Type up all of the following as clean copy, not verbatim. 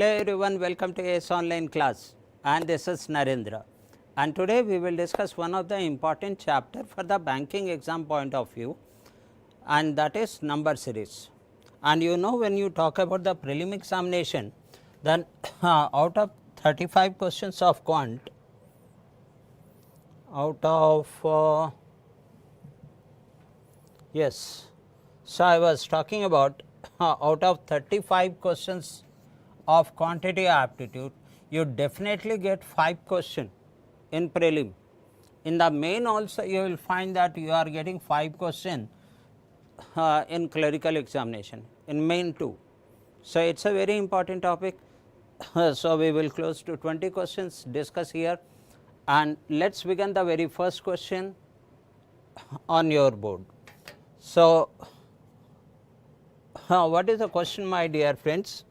Hello everyone, welcome to AS online class, and this is Narendra, and today we will discuss one of the important chapter for the banking exam point of view, and that is number series. And you know, when you talk about the prelim examination, then out of 35 questions of quant, out of yes, so I was talking about out of 35 questions of quantitative aptitude, you definitely get 5 questions in prelim. In the main also you will find that you are getting 5 questions in clerical examination, in main too. So, it is a very important topic. So, we will close to 20 questions discuss here, and let us begin the very first question on your board. So, what is the question, my dear friends?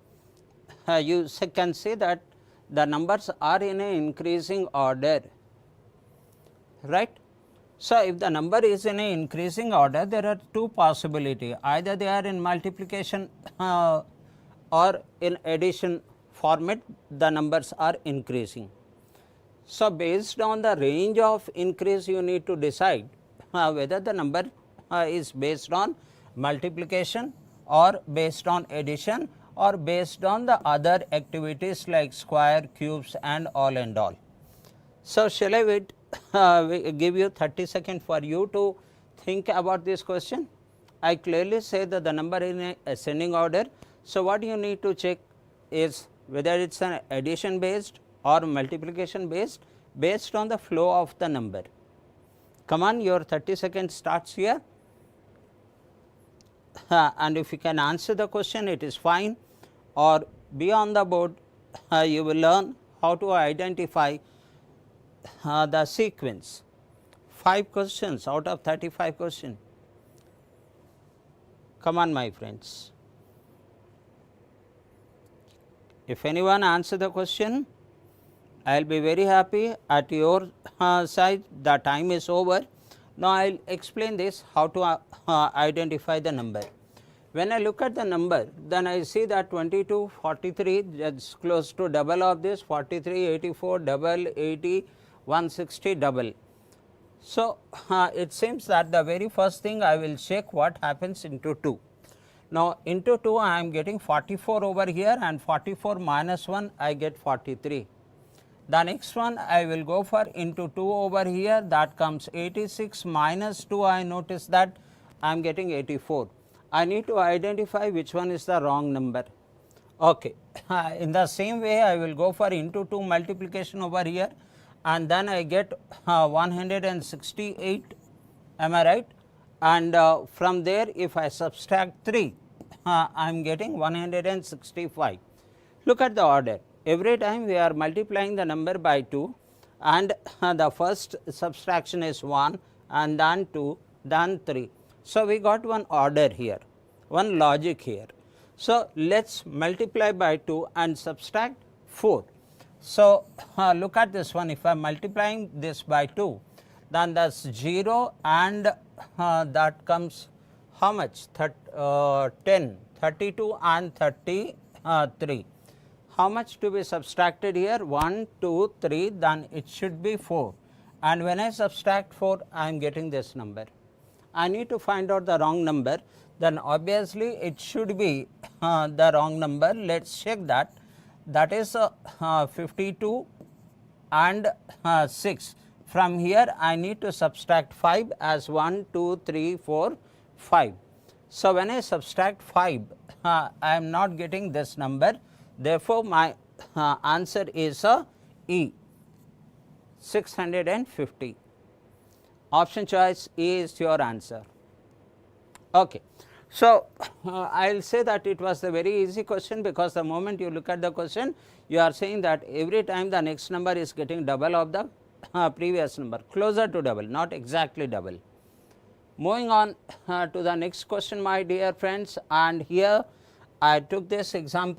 You can see that the numbers are in an increasing order, right. So, if the number is in an increasing order, there are two possibilities, either they are in multiplication or in addition format, the numbers are increasing. So, based on the range of increase, you need to decide whether the number is based on multiplication or based on addition or based on the other activities like square, cubes and all and all. So, shall I wait give you 30 seconds for you to think about this question. I clearly say that the number in a ascending order. So, what you need to check is whether it is an addition based or multiplication based on the flow of the number. Come on, your 30 seconds starts here. And if you can answer the question, it is fine, or be on the board, you will learn how to identify the sequence. 5 questions out of 35 questions. Come on, my friends. If anyone answer the question, I will be very happy. At your side, the time is over. Now, I will explain this how to identify the number. When I look at the number, then I see that 22, 43, that is close to double of this, 43, 84, double, 80, 160, double. So, it seems that the very first thing I will check what happens into 2. Now, into 2 I am getting 44 over here, and 44 minus 1 I get 43. The next one I will go for into 2 over here, that comes 86 minus 2, I notice that I am getting 84. I need to identify which one is the wrong number. Okay. In the same way, I will go for into 2 multiplication over here, and then I get 168, am I right? And from there, if I subtract 3, I am getting 165. Look at the order. Every time we are multiplying the number by 2, and the first subtraction is 1, and then 2, then 3. So, we got one order here, one logic here. So, let us multiply by 2 and subtract 4. So, look at this one, if I am multiplying this by 2, then that is 0, and that comes how much? 10, 32 and 33. How much to be subtracted here? 1, 2, 3, then it should be 4, and when I subtract 4, I am getting this number. I need to find out the wrong number, then obviously it should be the wrong number. Let us check that. That is 52 and 6. From here I need to subtract 5 as 1, 2, 3, 4, 5. So, when I subtract 5, I am not getting this number. Therefore, my answer is E, 650. Option choice E is your answer. Okay. So, I will say that it was a very easy question, because the moment you look at the question, you are saying that every time the next number is getting double of the previous number, closer to double, not exactly double. Moving on to the next question, my dear friends, and here I took this exam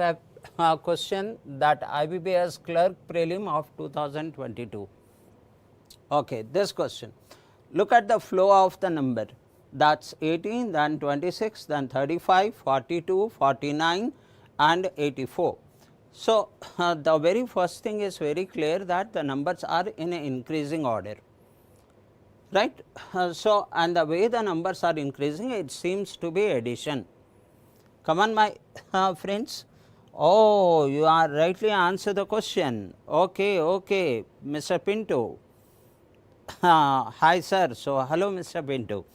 question, that IBPS Clerk Prelim of 2022. Okay, this question. Look at the flow of the number. that is 18, then 26, then 35, 42, 49 and 84. So, the very first thing is very clear that the numbers are in an increasing order, right. So, and the way the numbers are increasing, it seems to be addition. Come on my friends. Oh, you are rightly answer the question. Okay, okay, Mr. Pinto. Hi sir. So, hello Mr. Pinto.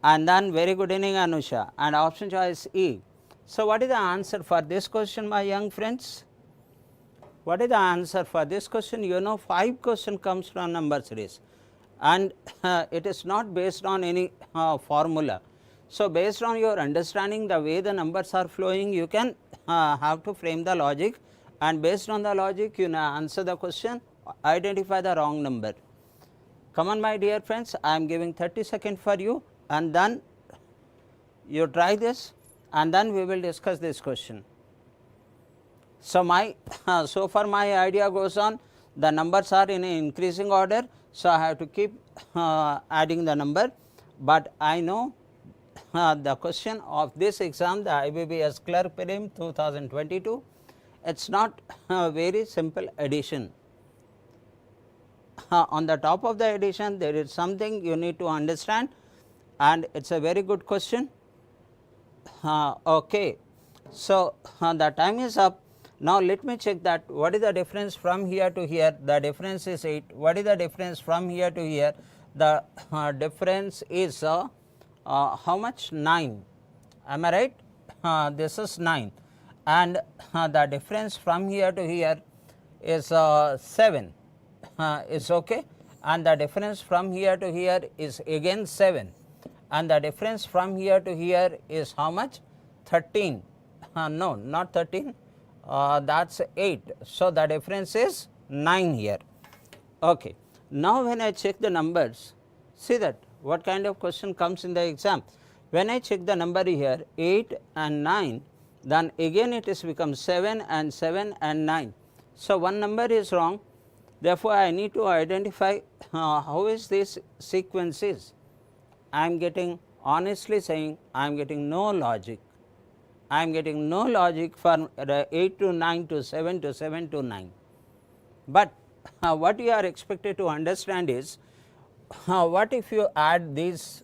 And then very good evening Anusha, and option choice E. So, what is the answer for this question my young friends? What is the answer for this question? You know 5 question comes from number series, and it is not based on any formula. So, based on your understanding the way the numbers are flowing, you can have to frame the logic, and based on the logic you answer the question, identify the wrong number. Come on my dear friends, I am giving 30 seconds for you, and then you try this, and then we will discuss this question. So, my so far my idea goes on, the numbers are in an increasing order. So, I have to keep adding the number, but I know the question of this exam, the IBPS Clerk Prelim 2022, it is not very simple addition. On the top of the addition there is something you need to understand, and it is a very good question. Okay. So, the time is up. Now, let me check that what is the difference from here to here. The difference is 8. What is the difference from here to here? The difference is how much? 9. Am I right? This is 9, and the difference from here to here is 7. Is okay, and the difference from here to here is again 7, and the difference from here to here is how much? 13. No, not 13, that is 8. So, the difference is 9 here. Okay. Now, when I check the numbers, see that what kind of question comes in the exam. When I check the number here 8 and 9, then again it is become 7 and 7 and 9. So, one number is wrong. Therefore, I need to identify how is this sequence is. I am getting, honestly saying, I am getting no logic. I am getting no logic from 8 to 9 to 7 to 7 to 9. But what you are expected to understand is, what if you add these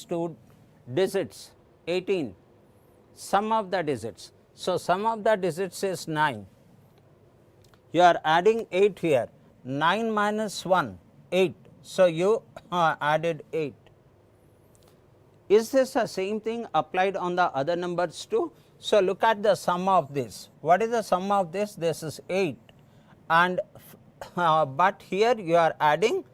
two digits 18, sum of the digits. So, sum of the digits is 9. You are adding 8 here, 9 minus 1, 8. So, you added 8. Is this the same thing applied on the other numbers too? So, look at the sum of this. What is the sum of this? This is 8, and but here you are adding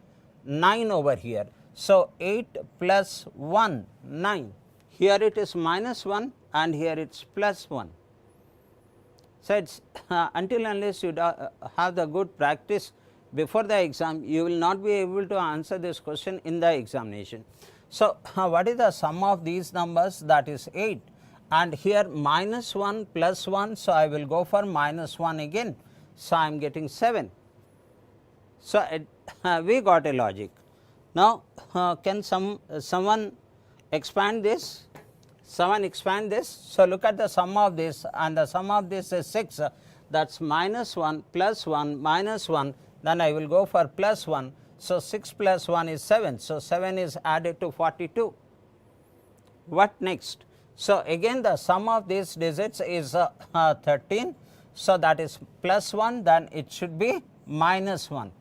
9 over here. So, 8 plus 1, 9. Here it is minus 1 and here it is plus 1. So, it is until unless you have the good practice before the exam, you will not be able to answer this question in the examination. So, what is the sum of these numbers? That is 8, and here minus 1 plus 1. So, I will go for minus 1 again. So, I am getting 7. So, we got a logic. Now, can someone expand this? Someone expand this. So, look at the sum of this, and the sum of this is 6, that is minus 1 plus 1 minus 1, then I will go for plus 1. So, 6 plus 1 is 7. So, 7 is added to 42. What next? So, again the sum of these digits is 13. So, that is plus 1, then it should be minus 1.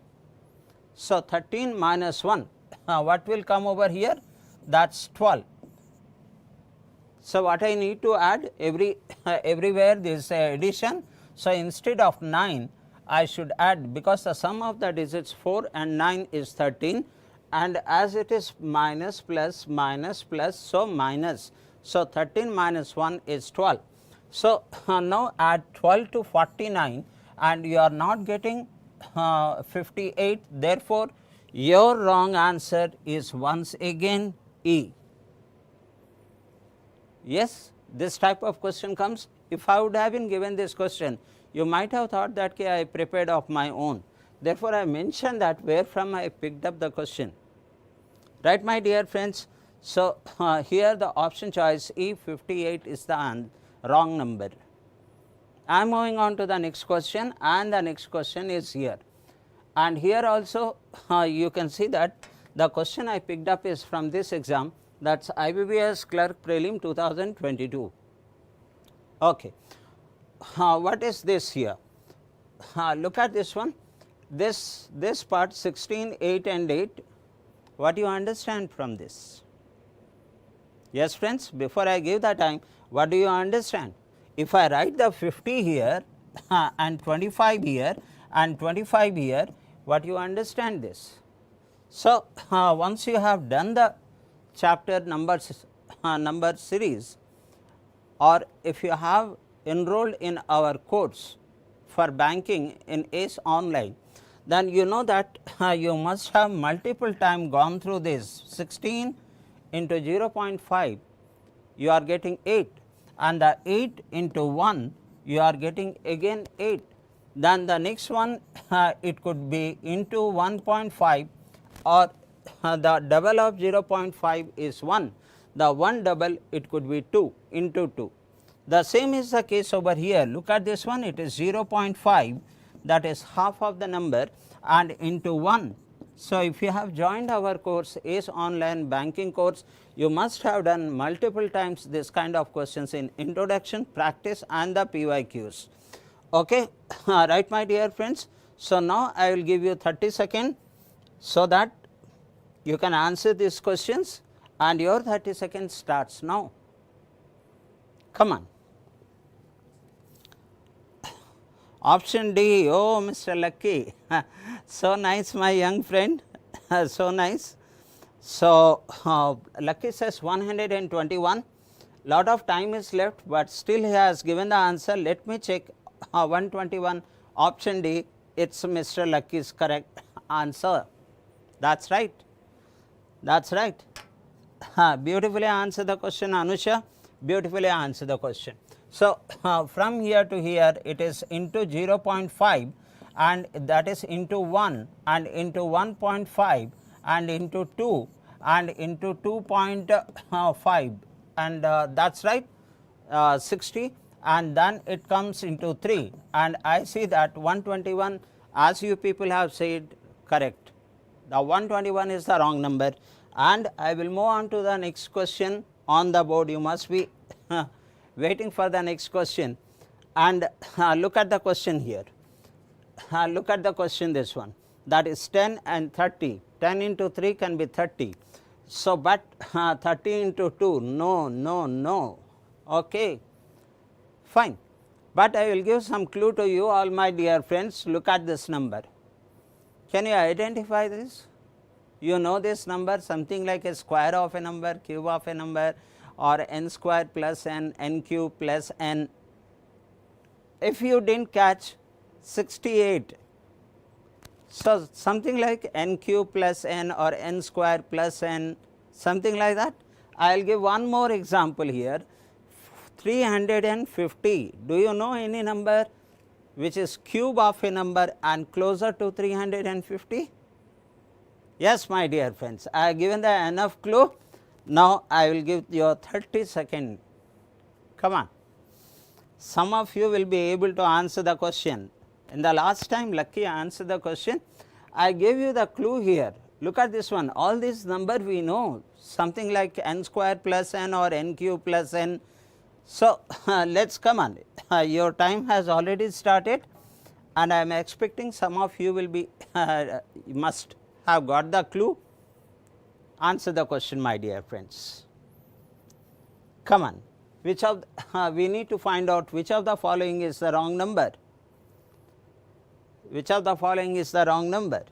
So, 13 minus 1, what will come over here? That is 12. So, what I need to add? Everywhere this addition. So, instead of 9, I should add, because the sum of the digits 4 and 9 is 13, and as it is minus plus minus plus, so minus. So, 13 minus 1 is 12. So, now add 12 to 49, and you are not getting 58. Therefore, your wrong answer is once again E. Yes, this type of question comes. If I would have been given this question, you might have thought that I prepared of my own. Therefore, I mentioned that where from I picked up the question. Right, my dear friends. So, here the option choice E 58 is the wrong number, I am moving on to the next question, and the next question is here. And here also you can see that the question I picked up is from this exam, that is IBPS Clerk Prelim 2022. Okay. What is this here? Look at this one, this part 16, 8 and 8, what do you understand from this? Yes friends, before I give the time, what do you understand? If I write the 50 here and 25 here and 25 here, what you understand this? So, once you have done the chapter numbers number series, or if you have enrolled in our course for banking in ACE Online, then you know that you must have multiple time gone through this. 16 into 0.5 you are getting 8, and the 8 into 1 you are getting again 8. Then the next one it could be into 1.5, or the double of 0.5 is 1, the 1 double it could be 2 into 2. The same is the case over here. Look at this one, it is 0.5, that is half of the number, and into 1. So, if you have joined our course ACE Online Banking course, you must have done multiple times this kind of questions in introduction, practice and the PYQs. Okay. Right, my dear friends. So, now I will give you 30 seconds so that you can answer these questions, and your 30 seconds starts now. Come on. Option D, oh Mr. Lucky, so nice my young friend, so nice. So, Lucky says 121, lot of time is left, but still he has given the answer. Let me check 121, option D, it is Mr. Lucky's correct answer. That is right, that is right. Beautifully answer the question, Anusha, beautifully answer the question. So, from here to here it is into 0.5, and that is into 1, and into 1.5, and into 2, and into 2.5, and that is right, 60, and then it comes into 3, and I see that 121 as you people have said correct. The 121 is the wrong number, and I will move on to the next question on the board. You must be waiting for the next question, and look at the question here. Look at the question, this one, that is 10 and 30, 10 into 3 can be 30. So, but 30 into 2, no, no, no, okay, fine. But I will give some clue to you all my dear friends. Look at this number, can you identify this? You know this number, something like a square of a number, cube of a number, or n square plus n, n cube plus n. If you did not catch 68, so something like n cube plus n or n square plus n, something like that. I will give one more example here, 350. Do you know any number which is cube of a number and closer to 350? Yes, my dear friends, I have given the enough clue. Now, I will give you 30 seconds. Come on. Some of you will be able to answer the question. In the last time Lucky answered the question, I gave you the clue here. Look at this one, all these number we know, something like n square plus n or n cube plus n. So, let us come on, your time has already started, and I am expecting some of you will be must have got the clue. Answer the question, my dear friends. Come on, which of we need to find out which of the following is the wrong number. Which of the following is the wrong number?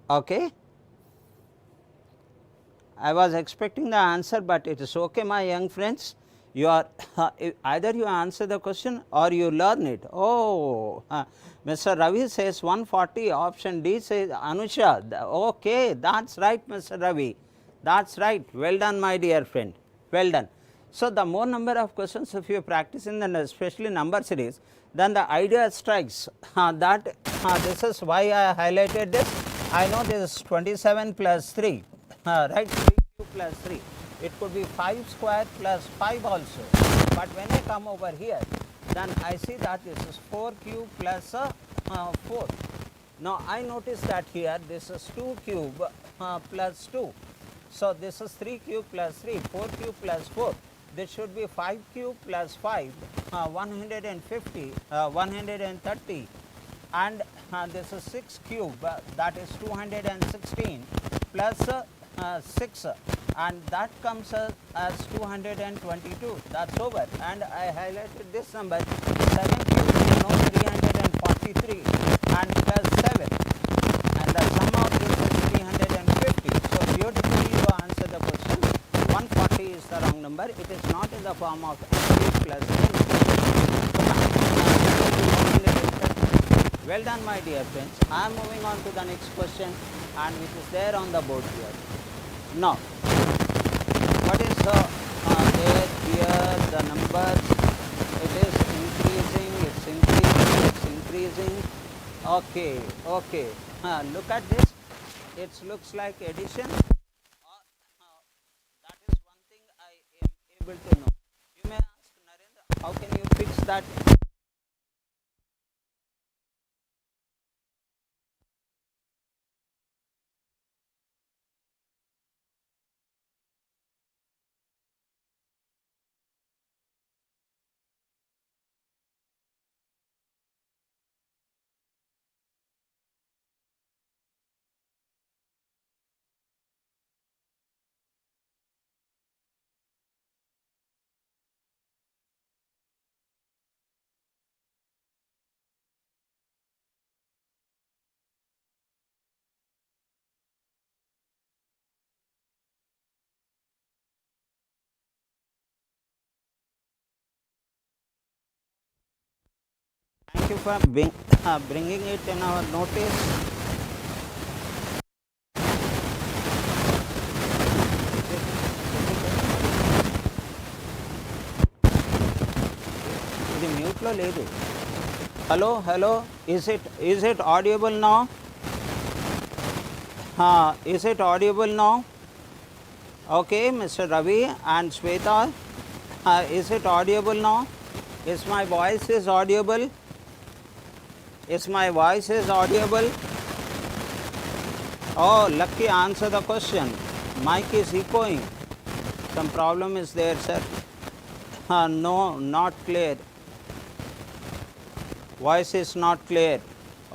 Okay. I was expecting the answer, but it is okay, my young friends. You are either you answer the question or you learn it. Oh, Mr. Ravi says 140, option D says Anusha. Okay, that is right, Mr. Ravi, that is right. Well done, my dear friend, well done. So, the more number of questions if you practice in the especially number series, then the idea strikes that this is why I highlighted this. I know this is 27 plus 3, right, 3 plus 3. It could be 5 square plus 5 also, But when I come over here, then I see that this is 4 cube plus 4. Now I notice that here this is 2 cube plus 2. So this is 3 cube plus 3, 4 cube plus 4. This should be 5 cube plus 5, 150, 130, and this is 6 cube, that is 216 plus 6, and that comes as 222. That's over. And I highlighted this number, 7 cube, you know, 343, and plus 7, and the sum of this is 350. So beautifully you answer the question. 140 is the wrong number. It is not in the form of n plus n. Well done, my dear friends. I am moving on to the next question, and which is there on the board here. Now, what is there here? The numbers, it is increasing, it's increasing, it's increasing. Okay, okay. Look at this. It looks like addition. That is one thing I am able to know. You may ask, Narendra, how can you fix that? Thank you for bringing it in our notice. ఇది మ్యూట్లో లేదు. Hello, hello. Is it audible now? Is it audible now? Okay, Mr. Ravi and Shweta, is it audible now? Is my voice is audible? Is my voice is audible? Oh, lucky, answer the question. Mic is echoing. Some problem is there, sir. No, not clear. Voice is not clear.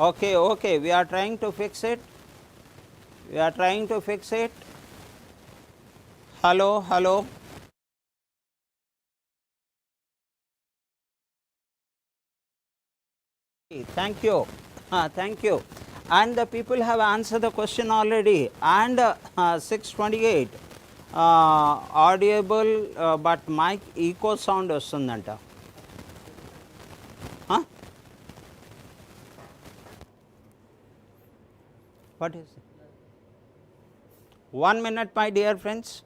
Okay, okay, we are trying to fix it. We are trying to fix it. Hello, hello. Thank you. Thank you. And the people have answered the question already. And 628 audible, but mic echo sound vastundanta. What is it? 1 minute, my dear friends.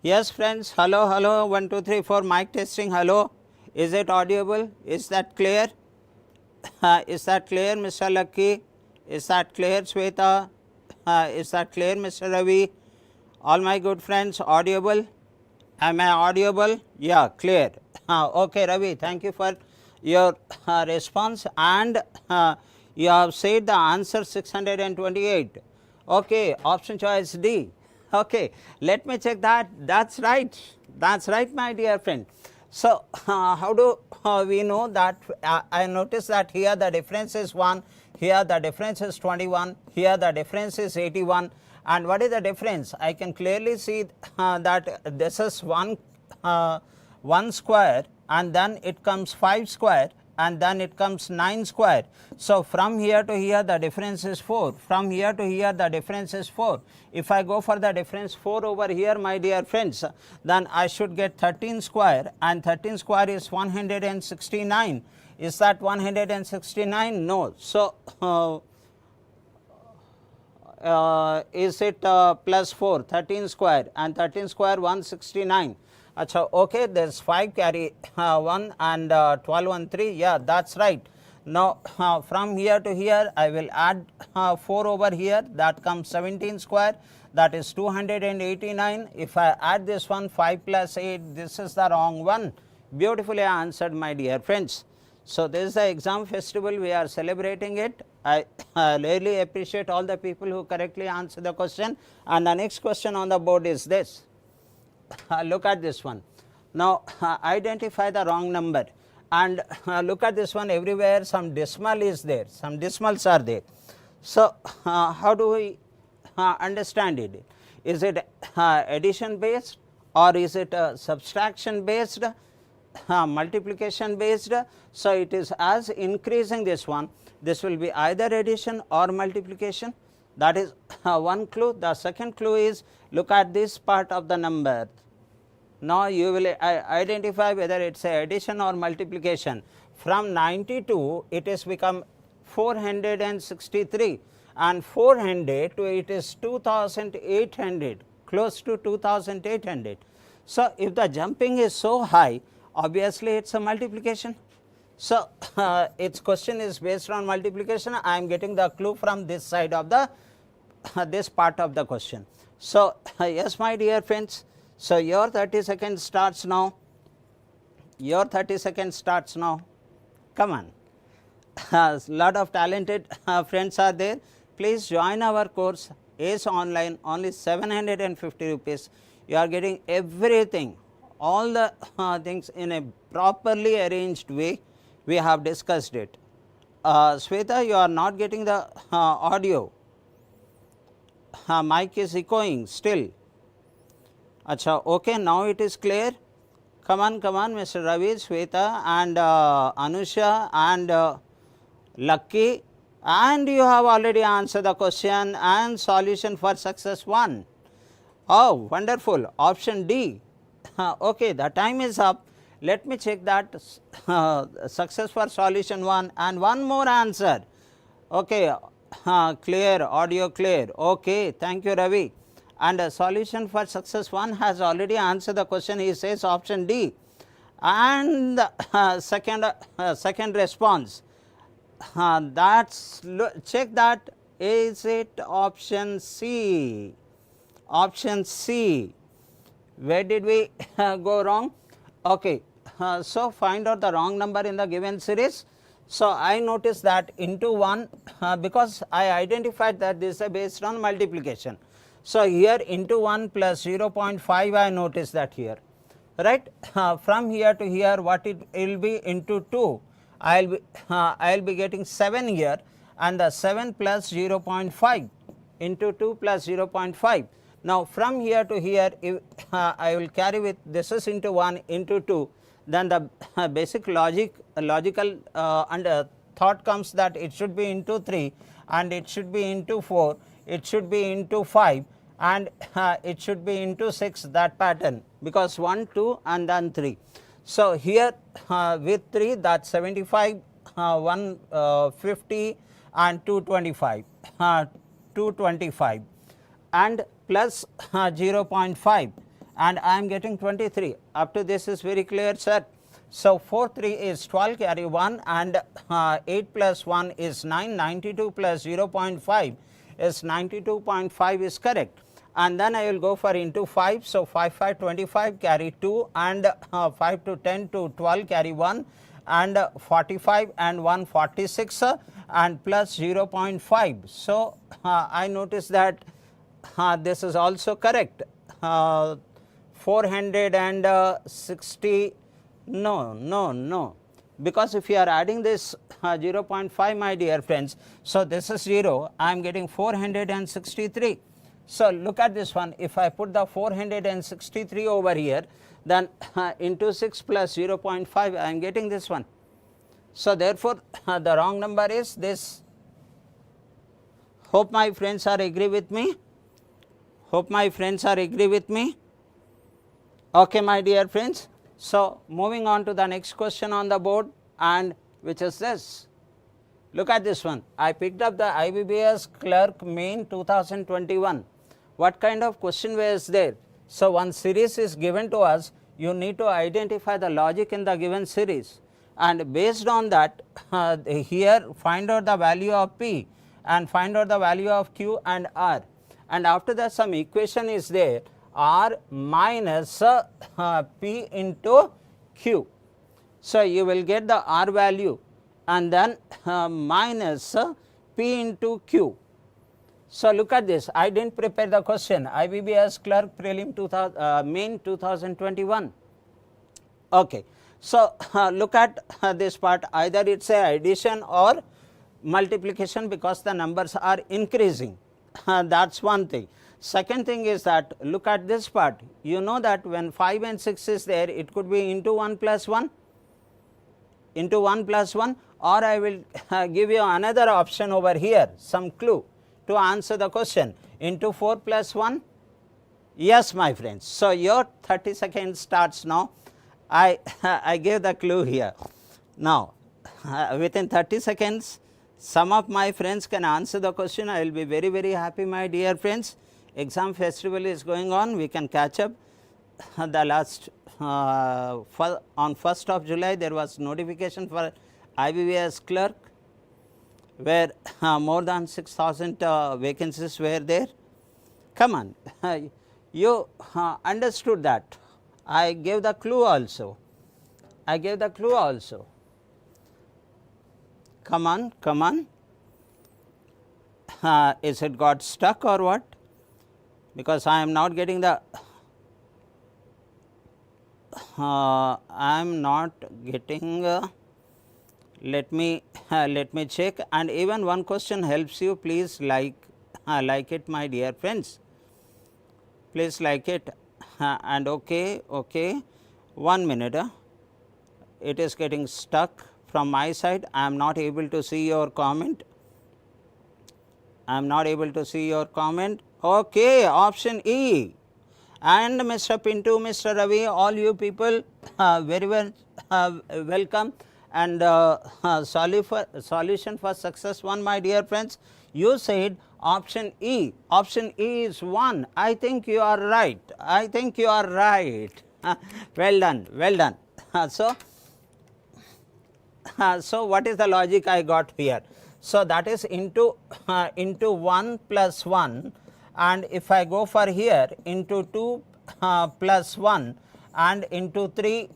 Yes, friends. Hello, hello. 1, 2, 3, 4. Mic testing. Hello. Is it audible? Is that clear? Is that clear, Mr. Lucky? Is that clear, Shweta? Is that clear, Mr. Ravi? All my good friends, audible? Am I audible? Yeah, clear. Okay, Ravi, thank you for your response, and you have said the answer 628. Okay, option choice D. Okay, let me check that. That's right. That's right, my dear friend. So, how do we know that? I notice that here the difference is 1, here the difference is 21, here the difference is 81. And what is the difference? I can clearly see that this is 1 square, and then it comes 5 square, and then it comes 9 square. So, from here to here the difference is 4, from here to here the difference is 4. If I go for the difference 4 over here, my dear friends, then I should get 13 square, and 13 square is 169. Is that 169? No. So, is it plus 4, 13 square, and 13 square 169. Achha, okay, there is 5 carry 1 and 12 and 3, yeah, that is right. Now, from here to here I will add 4 over here, that comes 17 square, that is 289. If I add this one 5 plus 8, this is the wrong one. Beautifully answered, my dear friends. So, this is the exam festival, we are celebrating it. I really appreciate all the people who correctly answer the question. And the next question on the board is this. Look at this one. Now, identify the wrong number, and look at this one, everywhere some decimal is there, some decimals are there. So, how do we understand it? Is it addition based, or is it subtraction based, multiplication based? So, it is as increasing this one, this will be either addition or multiplication. That is one clue. The second clue is, look at this part of the number. Now, you will identify whether it is a addition or multiplication. From 92 it is become 463, and 400 to it is 2800, close to 2800. So, if the jumping is so high, obviously it is a multiplication. So, its question is based on multiplication. I am getting the clue from this side of the this part of the question. So, yes, my dear friends. So, your 30 seconds starts now. Your 30 seconds starts now. Come on. Lot of talented friends are there. Please join our course. Ace Online, only 750 rupees. You are getting everything, all the things in a properly arranged way. We have discussed it. Sweta, you are not getting the audio. Mic is echoing still. Achha, okay, now it is clear. Come on, Mr. Ravi, Sweta, and Anusha, and Lucky, and you have already answered the question and solution for success 1. Oh, wonderful. Option D. Okay, the time is up. Let me check that success for solution 1, and one more answer. Okay, clear, audio clear. Okay, thank you, Ravi. And solution for success 1 has already answered the question. He says option D. And second response. That's check that. Is it option C? Option C. Where did we go wrong? Okay. So, find out the wrong number in the given series. So, I noticed that into 1 because I identified that this is based on multiplication. So, here into 1 plus 0.5 I noticed that here, right. From here to here what it will be into 2, I will be getting 7 here, and the 7 plus 0.5 into 2 plus 0.5. Now, from here to here if I will carry with this is into 1 into 2, then the basic logical thought comes that it should be into 3, and it should be into 4, it should be into 5, and it should be into 6, that pattern, because 1, 2 and then 3. So, here with 3 that 75, 150 and 225, 225 and plus 0.5, and I am getting 23. Up to this is very clear, sir. So, 4 3 is 12, carry 1, and 8 plus 1 is 9, 92 plus 0.5 is 92.5 is correct. And then I will go for into 5. So, 5 5 25, carry 2, and 5 to 10 to 12, carry 1, and 45 and 146 and plus 0.5. So, I notice that this is also correct. 460, no, because if you are adding this 0.5, my dear friends, so this is 0, I am getting 463. So, look at this one, if I put the 463 over here, then into 6 plus 0.5 I am getting this one. So, therefore, the wrong number is this. Hope my friends are agree with me. Hope my friends are agree with me. Okay, my dear friends. So, moving on to the next question on the board, and which is this. Look at this one. I picked up the IBPS Clerk Main 2021. What kind of question was there? So, one series is given to us, you need to identify the logic in the given series, and based on that here find out the value of P and find out the value of Q and R, and after that some equation is there, R minus P into Q. So, you will get the R value and then minus P into Q. So, look at this, I did not prepare the question, IBPS Clerk Prelim Main 2021. Okay. So, look at this part, either it is a addition or multiplication because the numbers are increasing, that is one thing. Second thing is that look at this part, you know that when 5 and 6 is there, it could be into 1 plus 1, into 1 plus 1, or I will give you another option over here, some clue to answer the question, into 4 plus 1. Yes, my friends. So, your 30 seconds starts now. I gave the clue here. Now, within 30 seconds, some of my friends can answer the question. I will be very, very happy, my dear friends. Exam festival is going on, we can catch up. The last on 1st of July, there was notification for IBPS Clerk, where more than 6,000 vacancies were there. Come on, you understood that. I gave the clue also. Come on, come on. Is it got stuck or what? Because I am not getting the I am not getting let me check, and even one question helps you, please like it, my dear friends, please like it, and okay, 1 minute, it is getting stuck from my side. I am not able to see your comment. Okay, option E. And Mr. Pintu, Mr. Ravi, all you people very well welcome, and solution for success 1, my dear friends. You said option E. Option E is 1. I think you are right. Well done. So, what is the logic I got here? So, that is into 1 plus 1, and if I go for here into 2 plus 1 and into 3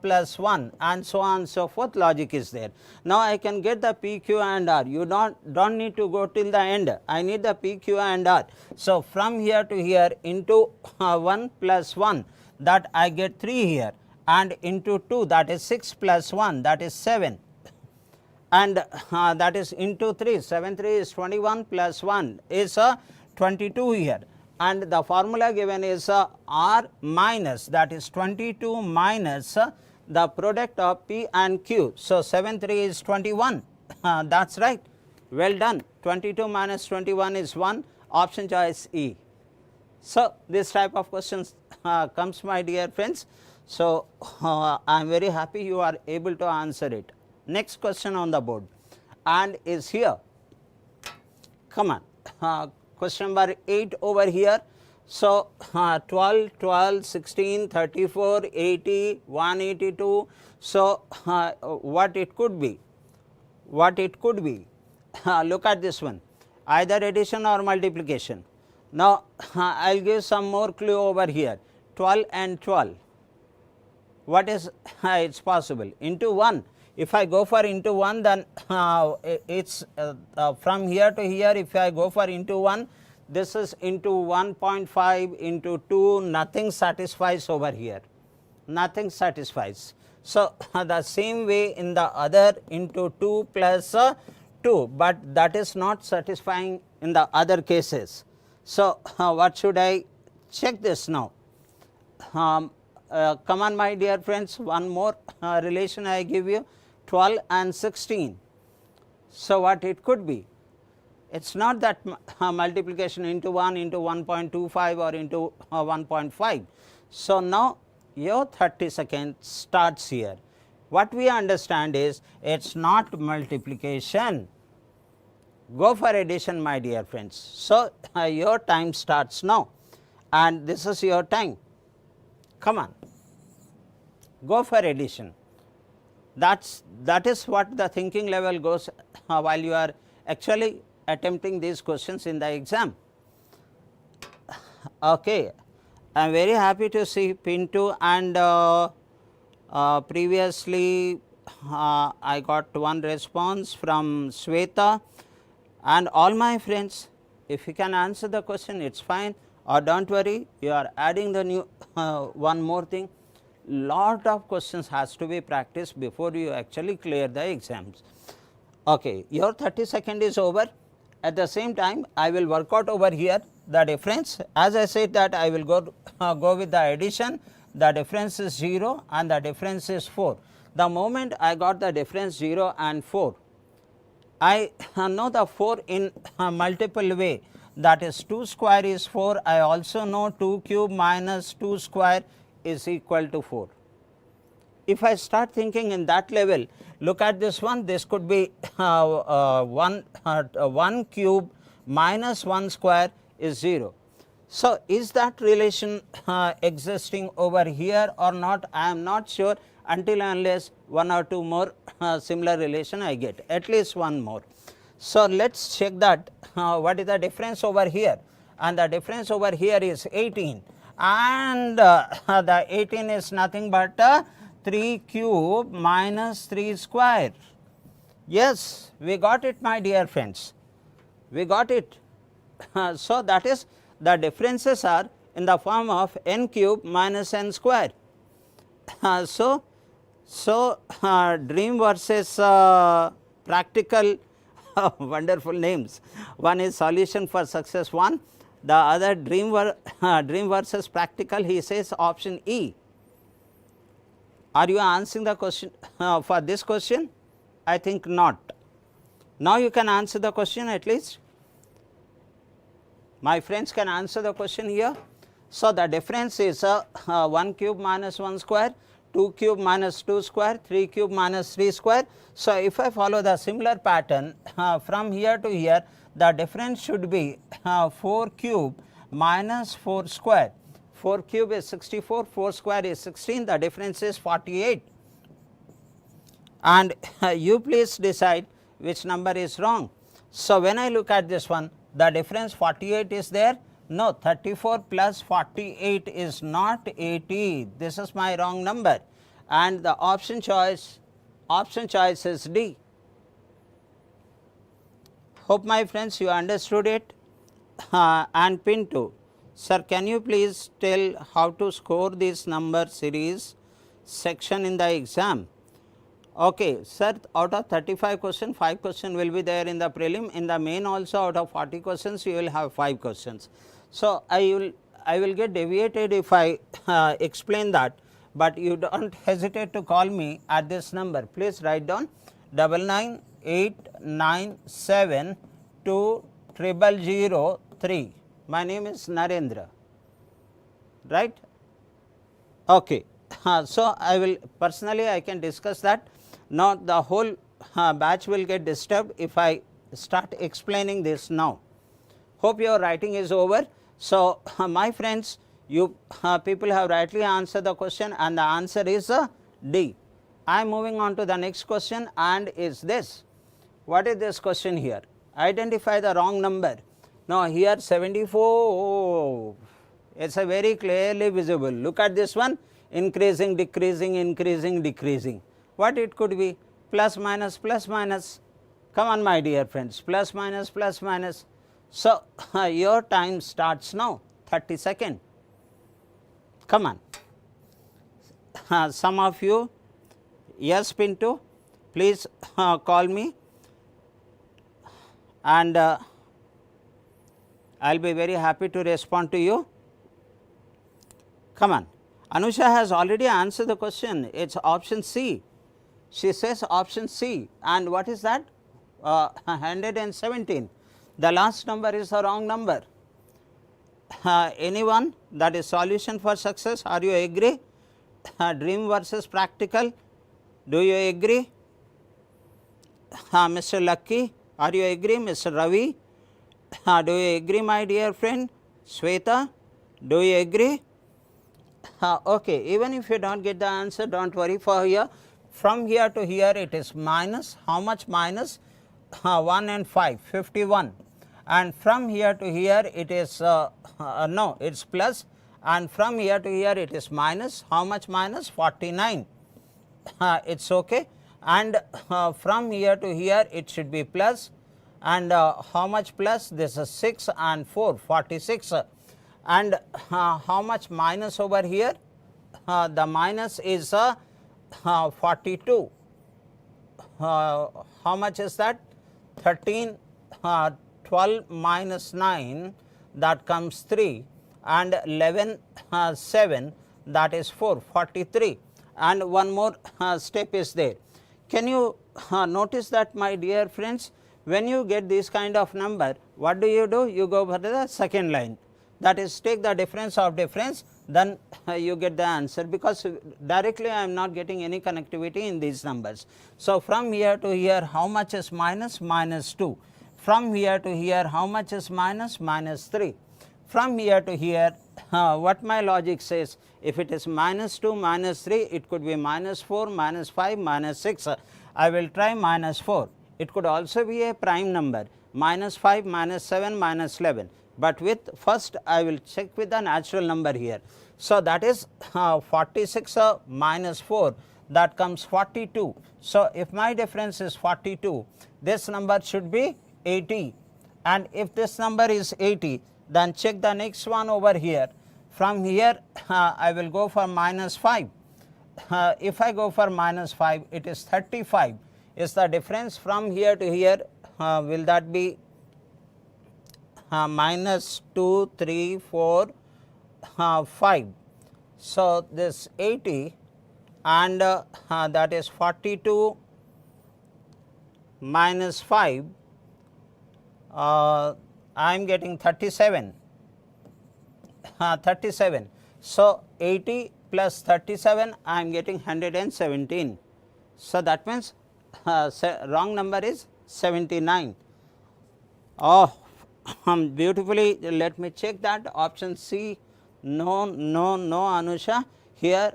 plus 1 and so on and so forth, logic is there. Now, I can get the P, Q and R. You don't need to go till the end. I need the P, Q and R. So, from here to here into 1 plus 1, that I get 3 here, and into 2, that is 6 plus 1, that is 7, and that is into 3, 7 3 is 21 plus 1 is 22 here, and the formula given is R minus, that is 22 minus the product of P and Q. So, 7 3 is 21, that is right, well done. 22 minus 21 is 1, option choice E. So, this type of questions comes, my dear friends. So, I am very happy you are able to answer it. Next question on the board and is here. Come on, question number 8 over here. So, 12, 12, 16, 34, 80, 182. So, what it could be? Look at this one, either addition or multiplication. Now, I will give some more clue over here, 12 and 12. What is it is possible? Into 1. If I go for into 1, then it is from here to here. If I go for into 1, this is into 1.5 into 2, nothing satisfies over here, nothing satisfies. So, the same way in the other into 2 plus 2, but that is not satisfying in the other cases. So, what should I check this now? Come on, my dear friends, one more relation I give you, 12 and 16. So, what it could be? It is not that multiplication into 1 into 1.25 or into 1.5. So, now your 30 seconds starts here. What we understand is it is not multiplication. Go for addition, my dear friends. So, your time starts now and this is your time. Come on, go for addition. That is what the thinking level goes while you are actually attempting these questions in the exam. Okay. I am very happy to see Pintu and previously I got one response from Sweta, and all my friends, if you can answer the question it is fine, or do not worry, you are adding the new one more thing. Lot of questions has to be practiced before you actually clear the exams. Okay, your 30 second is over. At the same time, I will work out over here the difference. As I said that I will go with the addition, the difference is 0 and the difference is 4. The moment I got the difference 0 and 4, I know the 4 in multiple way, that is 2 square is 4. I also know 2 cube minus 2 square is equal to 4. If I start thinking in that level, look at this one, this could be 1 cube minus 1 square is 0. So, is that relation existing over here or not? I am not sure until unless one or two more similar relation I get, at least one more. So, let us check that what is the difference over here, and the difference over here is 18, and the 18 is nothing but 3 cube minus 3 square. Yes, we got it, my dear friends, we got it. So, that is the differences are in the form of n cube minus n square. So, dream versus practical, wonderful names. One is solution for success 1, the other dream versus practical, he says option E. Are you answering the question for this question? I think not. Now, you can answer the question at least. My friends can answer the question here. So, the difference is 1 cube minus 1 square, 2 cube minus 2 square, 3 cube minus 3 square. So, if I follow the similar pattern from here to here, the difference should be 4 cube minus 4 square. 4 cube is 64, 4 square is 16, the difference is 48. And you please decide which number is wrong. So, when I look at this one, the difference 48 is there. No, 34 plus 48 is not 80. This is my wrong number, and the option choice is D. Hope my friends you understood it. And Pintu, sir, can you please tell how to score this number series section in the exam? Okay, sir, out of 35 questions, 5 questions will be there in the prelim. In the main also, out of 40 questions, you will have 5 questions. So, I will get deviated if I explain that, but you do not hesitate to call me at this number. Please write down 9989720003. My name is Narendra, right? Okay. So, I will personally I can discuss that. Now, the whole batch will get disturbed if I start explaining this now. Hope your writing is over. So, my friends, you people have rightly answered the question, and the answer is D. I am moving on to the next question, and is this. What is this question here? Identify the wrong number. Now, here 74, it is a very clearly visible. Look at this one, increasing, decreasing, increasing, decreasing. What it could be? Plus minus, plus minus. Come on, my dear friends, plus minus, plus minus. So, your time starts now, 30 seconds. Come on. Some of you, yes, Pintu, please call me, and I will be very happy to respond to you. Come on. Anusha has already answered the question. It is option C. She says option C, and what is that? 117. The last number is the wrong number. Anyone? That is solution for success. Are you agree? Dream versus practical. Do you agree? Mr. Lucky, are you agree? Mr. Ravi, do you agree, my dear friend? Sweta, do you agree? Okay, even if you do not get the answer, do not worry for here. From here to here it is minus, how much minus? 1 and 5, 51, and from here to here it is no, it is plus, and from here to here it is minus, how much minus? 49, it is okay, and from here to here it should be plus, and how much plus? This is 6 and 4, 46, and how much minus over here? The minus is 42. How much is that? 13, 12 minus 9, that comes 3, and 11, 7, that is 4, 43, and one more step is there. Can you notice that, my dear friends, when you get this kind of number, what do? You go for the second line, that is take the difference of difference, then you get the answer, because directly I am not getting any connectivity in these numbers. So, from here to here how much is minus? Minus 2. From here to here how much is minus? Minus 3. From here to here what my logic says, if it is minus 2, minus 3, it could be minus 4, minus 5, minus 6. I will try minus 4. It could also be a prime number, minus 5, minus 7, minus 11. But with first I will check with the natural number here. So, that is 46 minus 4, that comes 42. So, if my difference is 42, this number should be 80, and if this number is 80, then check the next one over here. From here I will go for minus 5. If I go for minus 5, it is 35 is the difference from here to here. Will that be minus 2, 3, 4, 5. So, this 80, and that is 42 minus 5, I am getting 37, 37. So, 80 plus 37, I am getting 117. So, that means wrong number is 79. Oh, beautifully, let me check that. Option C, no, no, no, Anusha. Here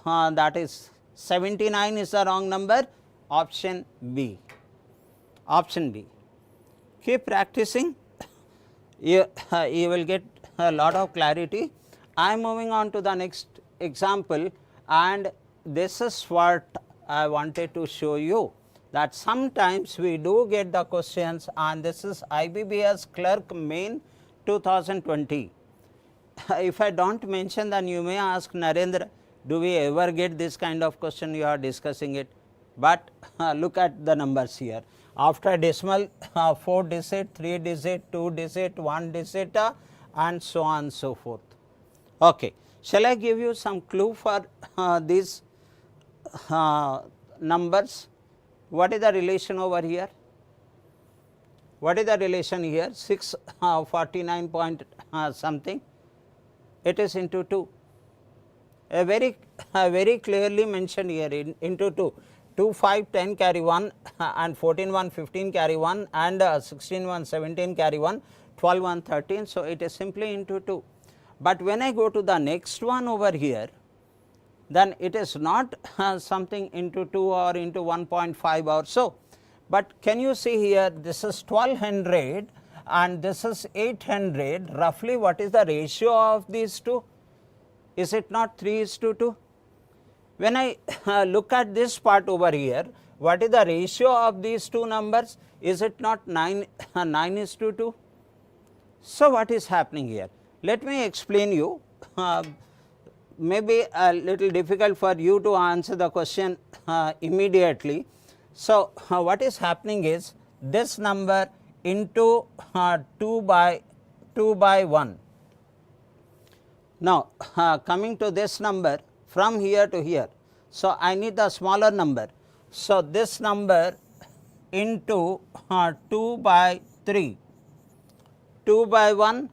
that is 79 is the wrong number. Option B. Option B. Keep practicing. You will get a lot of clarity. I am moving on to the next example, and this is what I wanted to show you, that sometimes we do get the questions, and this is IBPS Clerk Main 2020. If I do not mention, then you may ask, Narendra, do we ever get this kind of question? You are discussing it, but look at the numbers here. After decimal, 4 digit, 3 digit, 2 digit, 1 digit, and so on and so forth. Okay. Shall I give you some clue for these numbers? What is the relation over here? What is the relation here? 649 point something. It is into 2. Very clearly mentioned here, into 2. 2, 5, 10 carry 1, and 14, 1, 15 carry 1, and 16, 1, 17 carry 1, 12, 1, 13. So, it is simply into 2. But when I go to the next one over here, then it is not something into 2 or into 1.5 or so. But can you see here, this is 1200 and this is 800. Roughly what is the ratio of these two? Is it not 3:2? When I look at this part over here, what is the ratio of these two numbers? Is it not 9:2? So, what is happening here? Let me explain you. Maybe a little difficult for you to answer the question immediately. So, what is happening is this number into 2 by 1. Now, coming to this number from here to here. So, I need the smaller number. So, this number into 2 by 3, 2 by 1,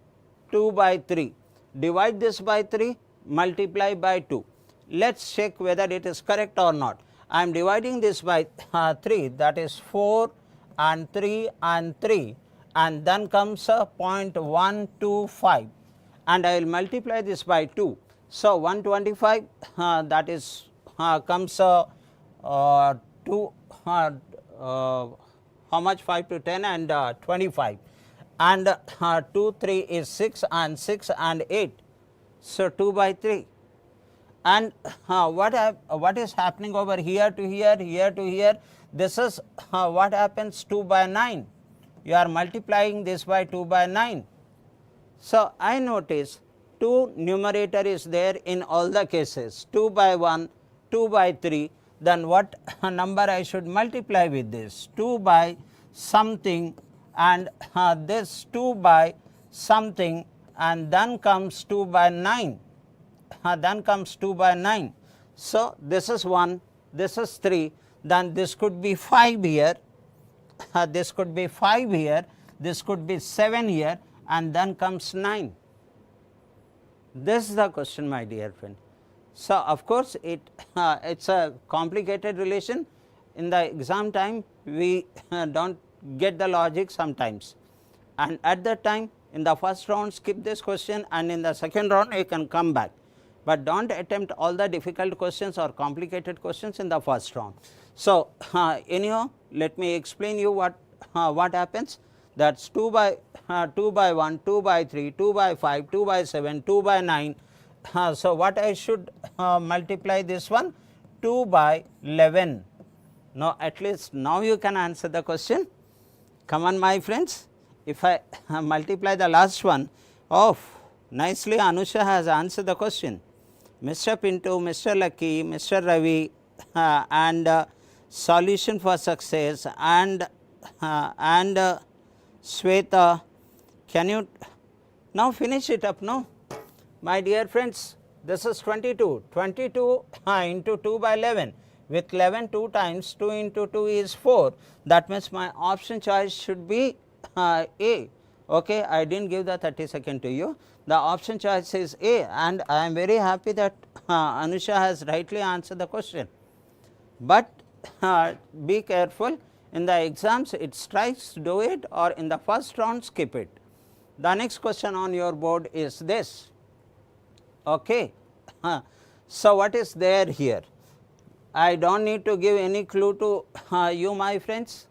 2 by 3, divide this by 3, multiply by 2. Let us check whether it is correct or not. I am dividing this by 3, that is 4 and 3 and 3, and then comes 0.125, and I will multiply this by 2. So, 125 that is comes 2 how much, 5 to 10 and 25, and 2 3 is 6 and 6 and 8. So, 2 by 3. And what is happening over here to here, here to here, this is what happens 2 by 9, you are multiplying this by 2 by 9. So, I notice 2 numerator is there in all the cases, 2 by 1, 2 by 3, then what number I should multiply with this, 2 by something, and this 2 by something, and then comes 2 by 9. Then comes 2 by 9. So, this is 1, this is 3, then this could be 5 here, this could be 5 here, this could be 7 here, and then comes 9. This is the question, my dear friend. So, of course, it's a complicated relation. In the exam time, we don't get the logic sometimes, and at that time in the first round skip this question, and in the second round you can come back, but do not attempt all the difficult questions or complicated questions in the first round. So, anyhow, let me explain you what happens. That is 2 by 1, 2 by 3, 2 by 5, 2 by 7, 2 by 9. So, what I should multiply this one, 2 by 11. Now, at least now you can answer the question. Come on, my friends, if I multiply the last one, oh, nicely Anusha has answered the question. Mr. Pinto, Mr. Lucky, Mr. Ravi, and solution for success, and Sweta, can you now finish it up now? My dear friends, this is 22, 22 into 2 by 11, with 11 2 times, 2 into 2 is 4, that means my option choice should be A. Okay, I did not give the 30-second to you, the option choice is A, and I am very happy that Anusha has rightly answered the question. But be careful, in the exams it strikes, do it, or in the first round skip it. The next question on your board is this. Okay. So, what is there here? I do not need to give any clue to you, my friends,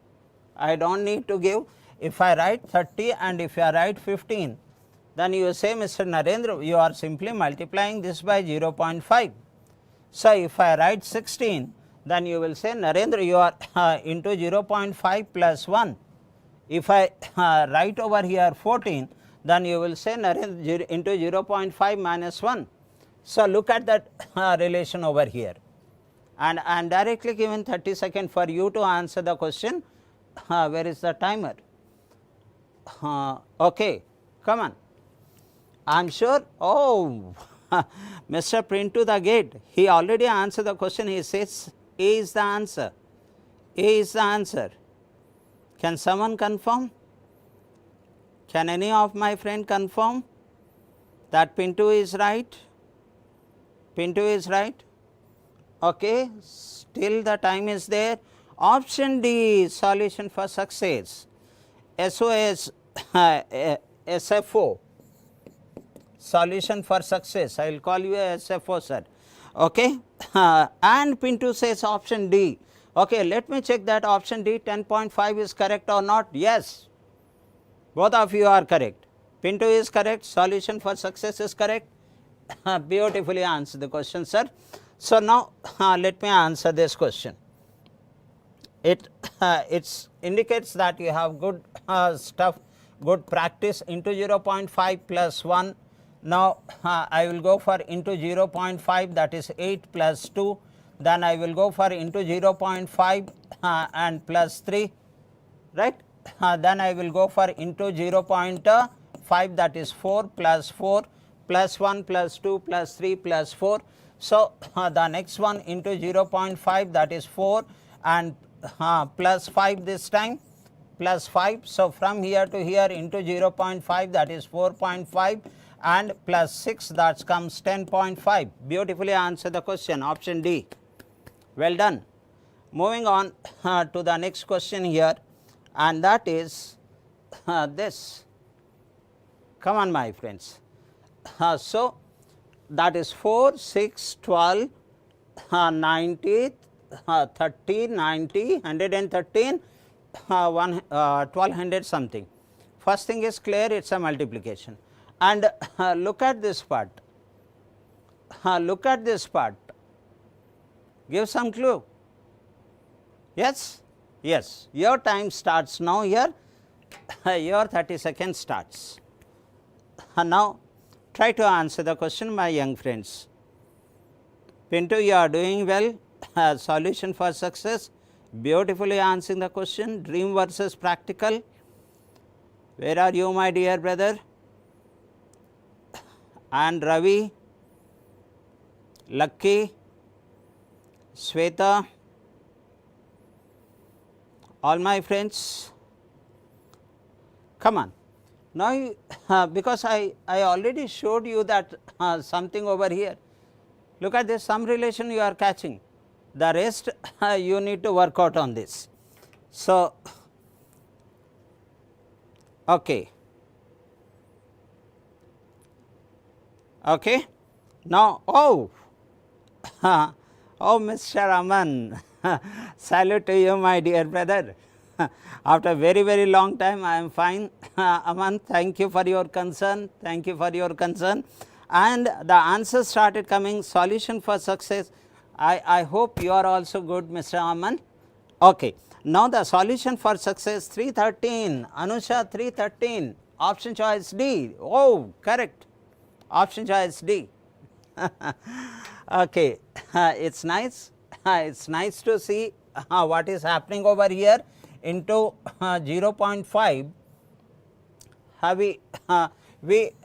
I do not need to give. If I write 30 and if I write 15, then you say, Mr. Narendra, you are simply multiplying this by 0.5. So, if I write 16, then you will say, Narendra, you are into 0.5 plus 1. If I write over here 14, then you will say, Narendra, into 0.5 minus 1. So, look at that relation over here, and I am directly given 30 seconds for you to answer the question. Where is the timer? Okay, come on. I am sure, oh, Mr. Print to the gate, he already answered the question, he says A is the answer, A is the answer. Can someone confirm? Can any of my friend confirm that Pinto is right? Pinto is right? Okay, still the time is there. Option D, solution for success, SOS, SFO, solution for success, I will call you a SFO, sir. Okay. And Pinto says option D. Okay, let me check that option D 10.5 is correct or not. Yes, both of you are correct. Pinto is correct, solution for success is correct. Beautifully answered the question, sir. So, now let me answer this question. It indicates that you have good stuff, good practice. Into 0.5 plus 1. Now, I will go for into 0.5, that is 8 plus 2. Then I will go for into 0.5 and plus 3, right. Then I will go for into 0.5, that is 4 plus 4 plus 1 plus 2 plus 3 plus 4. So, the next one into 0.5, that is 4 and plus 5 this time, plus 5. So, from here to here into 0.5, that is 4.5 and plus 6, that comes 10.5. Beautifully answer the question, option D. Well done. Moving on to the next question here, and that is this. Come on my friends. So, that is 4, 6, 12, 90, 30, 90, 113, 1200 something. First thing is clear, it is a multiplication. And look at this part. Look at this part. Give some clue. Yes? Yes. Your time starts now here. Your 30 seconds starts. Now, try to answer the question, my young friends. Pinto, you are doing well. Solution for success. Beautifully answering the question. Dream versus practical. Where are you, my dear brother? And Ravi, Lucky, Sweta, all my friends. Come on. Now, because I already showed you that something over here. Look at this, some relation you are catching. The rest you need to work out on this. So, okay. Okay. Now, oh, oh, Mr. Aman, salute to you, my dear brother. After very, very long time, I am fine. Aman, thank you for your concern. Thank you for your concern. And the answers started coming, solution for success. I hope you are also good, Mr. Aman. Okay. Now, the solution for success 313, Anusha 313, option choice D. Oh, correct. Option choice D. Okay. It's nice. It's nice to see what is happening over here into 0.5.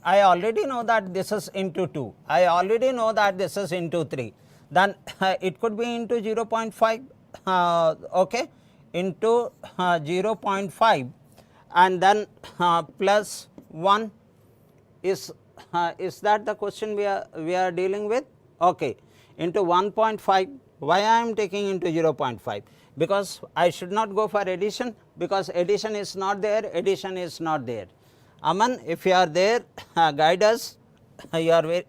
I already know that this is into 2. I already know that this is into 3. Then it could be into 0.5. Okay, into 0.5, and then plus 1 is that the question we are dealing with? Okay, into 1.5. Why I am taking into 0.5? Because I should not go for addition, because addition is not there, addition is not there. Aman, if you are there, guide us. You are very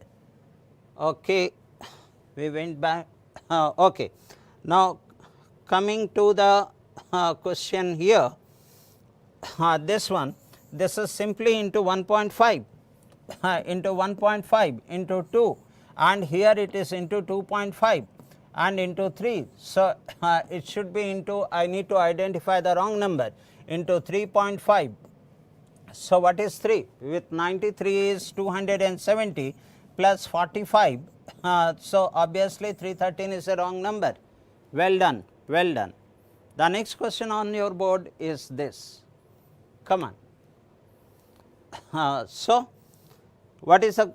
okay. We went back. Okay. Now, coming to the question here, this one, this is simply into 1.5, into 1.5, into 2, and here it is into 2.5 and into 3. So, it should be into, I need to identify the wrong number, into 3.5. So, what is 3? With 93 is 270 plus 45. So, obviously 313 is a wrong number. Well done, well done. The next question on your board is this. Come on. So, what is the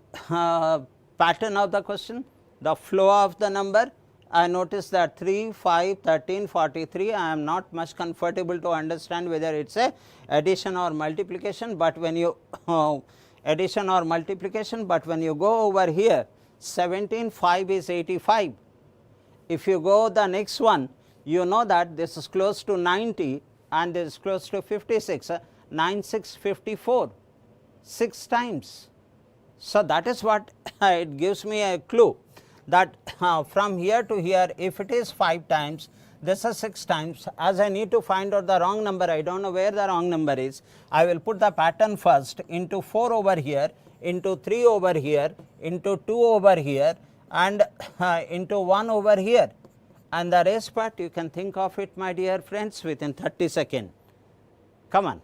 pattern of the question? The flow of the number. I notice that 3, 5, 13, 43. I am not much comfortable to understand whether it is a addition or multiplication, but when you addition or multiplication, but when you go over here, 17, 5 is 85. If you go the next one, you know that this is close to 90 and this is close to 56, 9, 6, 54, 6 times. So, that is what it gives me a clue that from here to here, if it is 5 times, this is 6 times. As I need to find out the wrong number, I do not know where the wrong number is. I will put the pattern first into 4 over here, into 3 over here, into 2 over here, and into 1 over here, and the rest part you can think of it, my dear friends, within 30 seconds. Come on,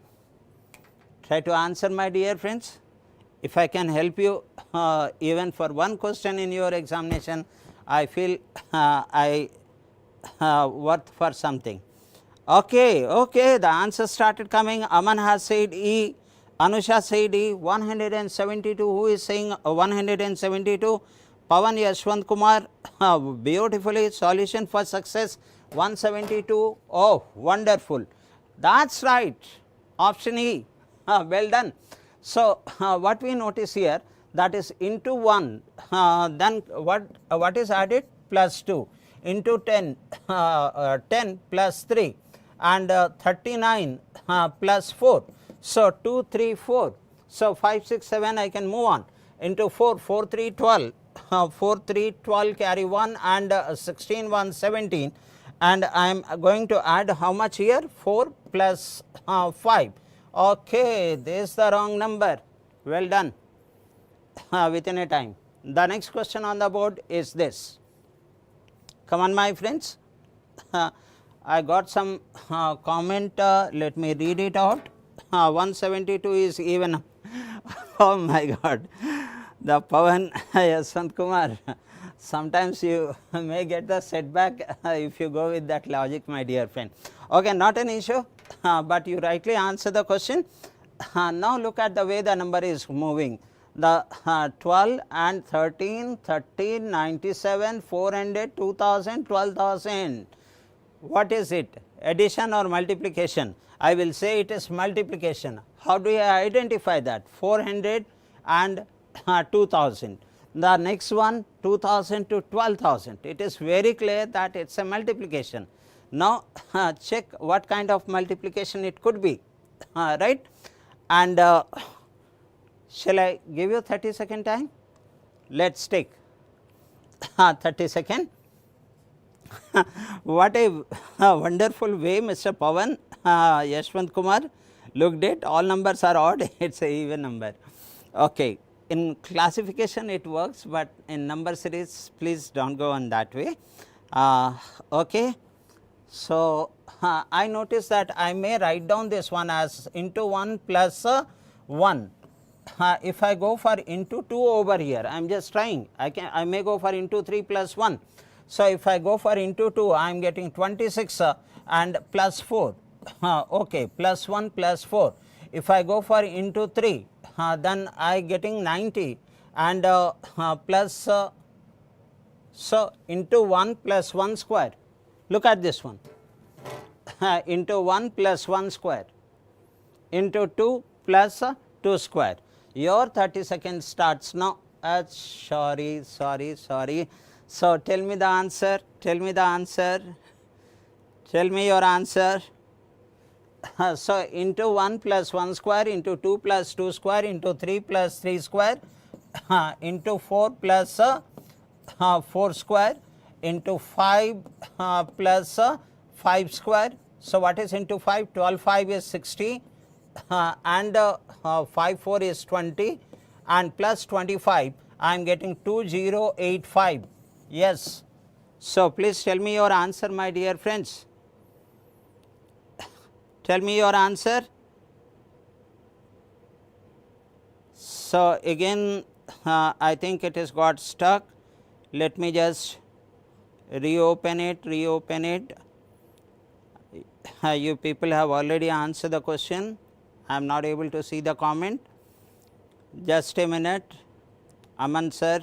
try to answer, my dear friends. If I can help you even for one question in your examination, I feel I worth for something. Okay, okay, the answer started coming. Aman has said E, Anusha said E, 172. Who is saying 172? Pawan Yashwant Kumar, beautifully, solution for success 172. Oh, wonderful. That's right, option E. Well done. So, what we notice here, that is into 1, then what is added? Plus 2. into 10, 10 plus 3 and 39 plus 4. So, 2, 3, 4. So, 5, 6, 7 I can move on into 4, 4, 3, 12, 4, 3, 12 carry 1 and 16, 1, 17 and I am going to add how much here? 4 plus 5. Okay, this is the wrong number. Well done within a time. The next question on the board is this. Come on my friends. I got some comment, let me read it out. 172 is even. Oh my God, the Pavan Yaswant Kumar. Sometimes you may get the setback if you go with that logic, my dear friend. Okay, not an issue, but you rightly answer the question. Now look at the way the number is moving. The 12 and 13, 13, 97, 400, 2000, 12,000. What is it? Addition or multiplication? I will say it is multiplication. How do I identify that? 400 and 2000. The next one 2000 to 12,000. It is very clear that it is a multiplication. Now check what kind of multiplication it could be, right? And shall I give you 30-second time? Let us take 30-second. What a wonderful way Mr. Pavan Yashwant Kumar looked at. All numbers are odd, it is a even number. Okay. In classification it works, but in number series please do not go on that way. Okay. So, I notice that I may write down this one as into 1 plus 1. If I go for into 2 over here, I am just trying, I may go for into 3 plus 1. So, if I go for into 2, I am getting 26 and plus 4, okay, plus 1 plus 4. If I go for into 3, then I getting 90 and plus, so into 1 plus 1 square. Look at this one, into 1 plus 1 square, into 2 plus 2 square. Your 30 seconds starts now. Sorry. So, tell me the answer, tell me your answer. So, into 1 plus 1 square, into 2 plus 2 square, into 3 plus 3 square, into 4 plus 4 square, into 5 plus 5 square. So, what is into 5? 12 5 is 60 and 5 4 is 20 and plus 25 I am getting 2085. Yes. So, please tell me your answer, my dear friends. Tell me your answer. So, again I think it has got stuck. Let me just reopen it. You people have already answered the question. I am not able to see the comment. Just a minute. Aman sir,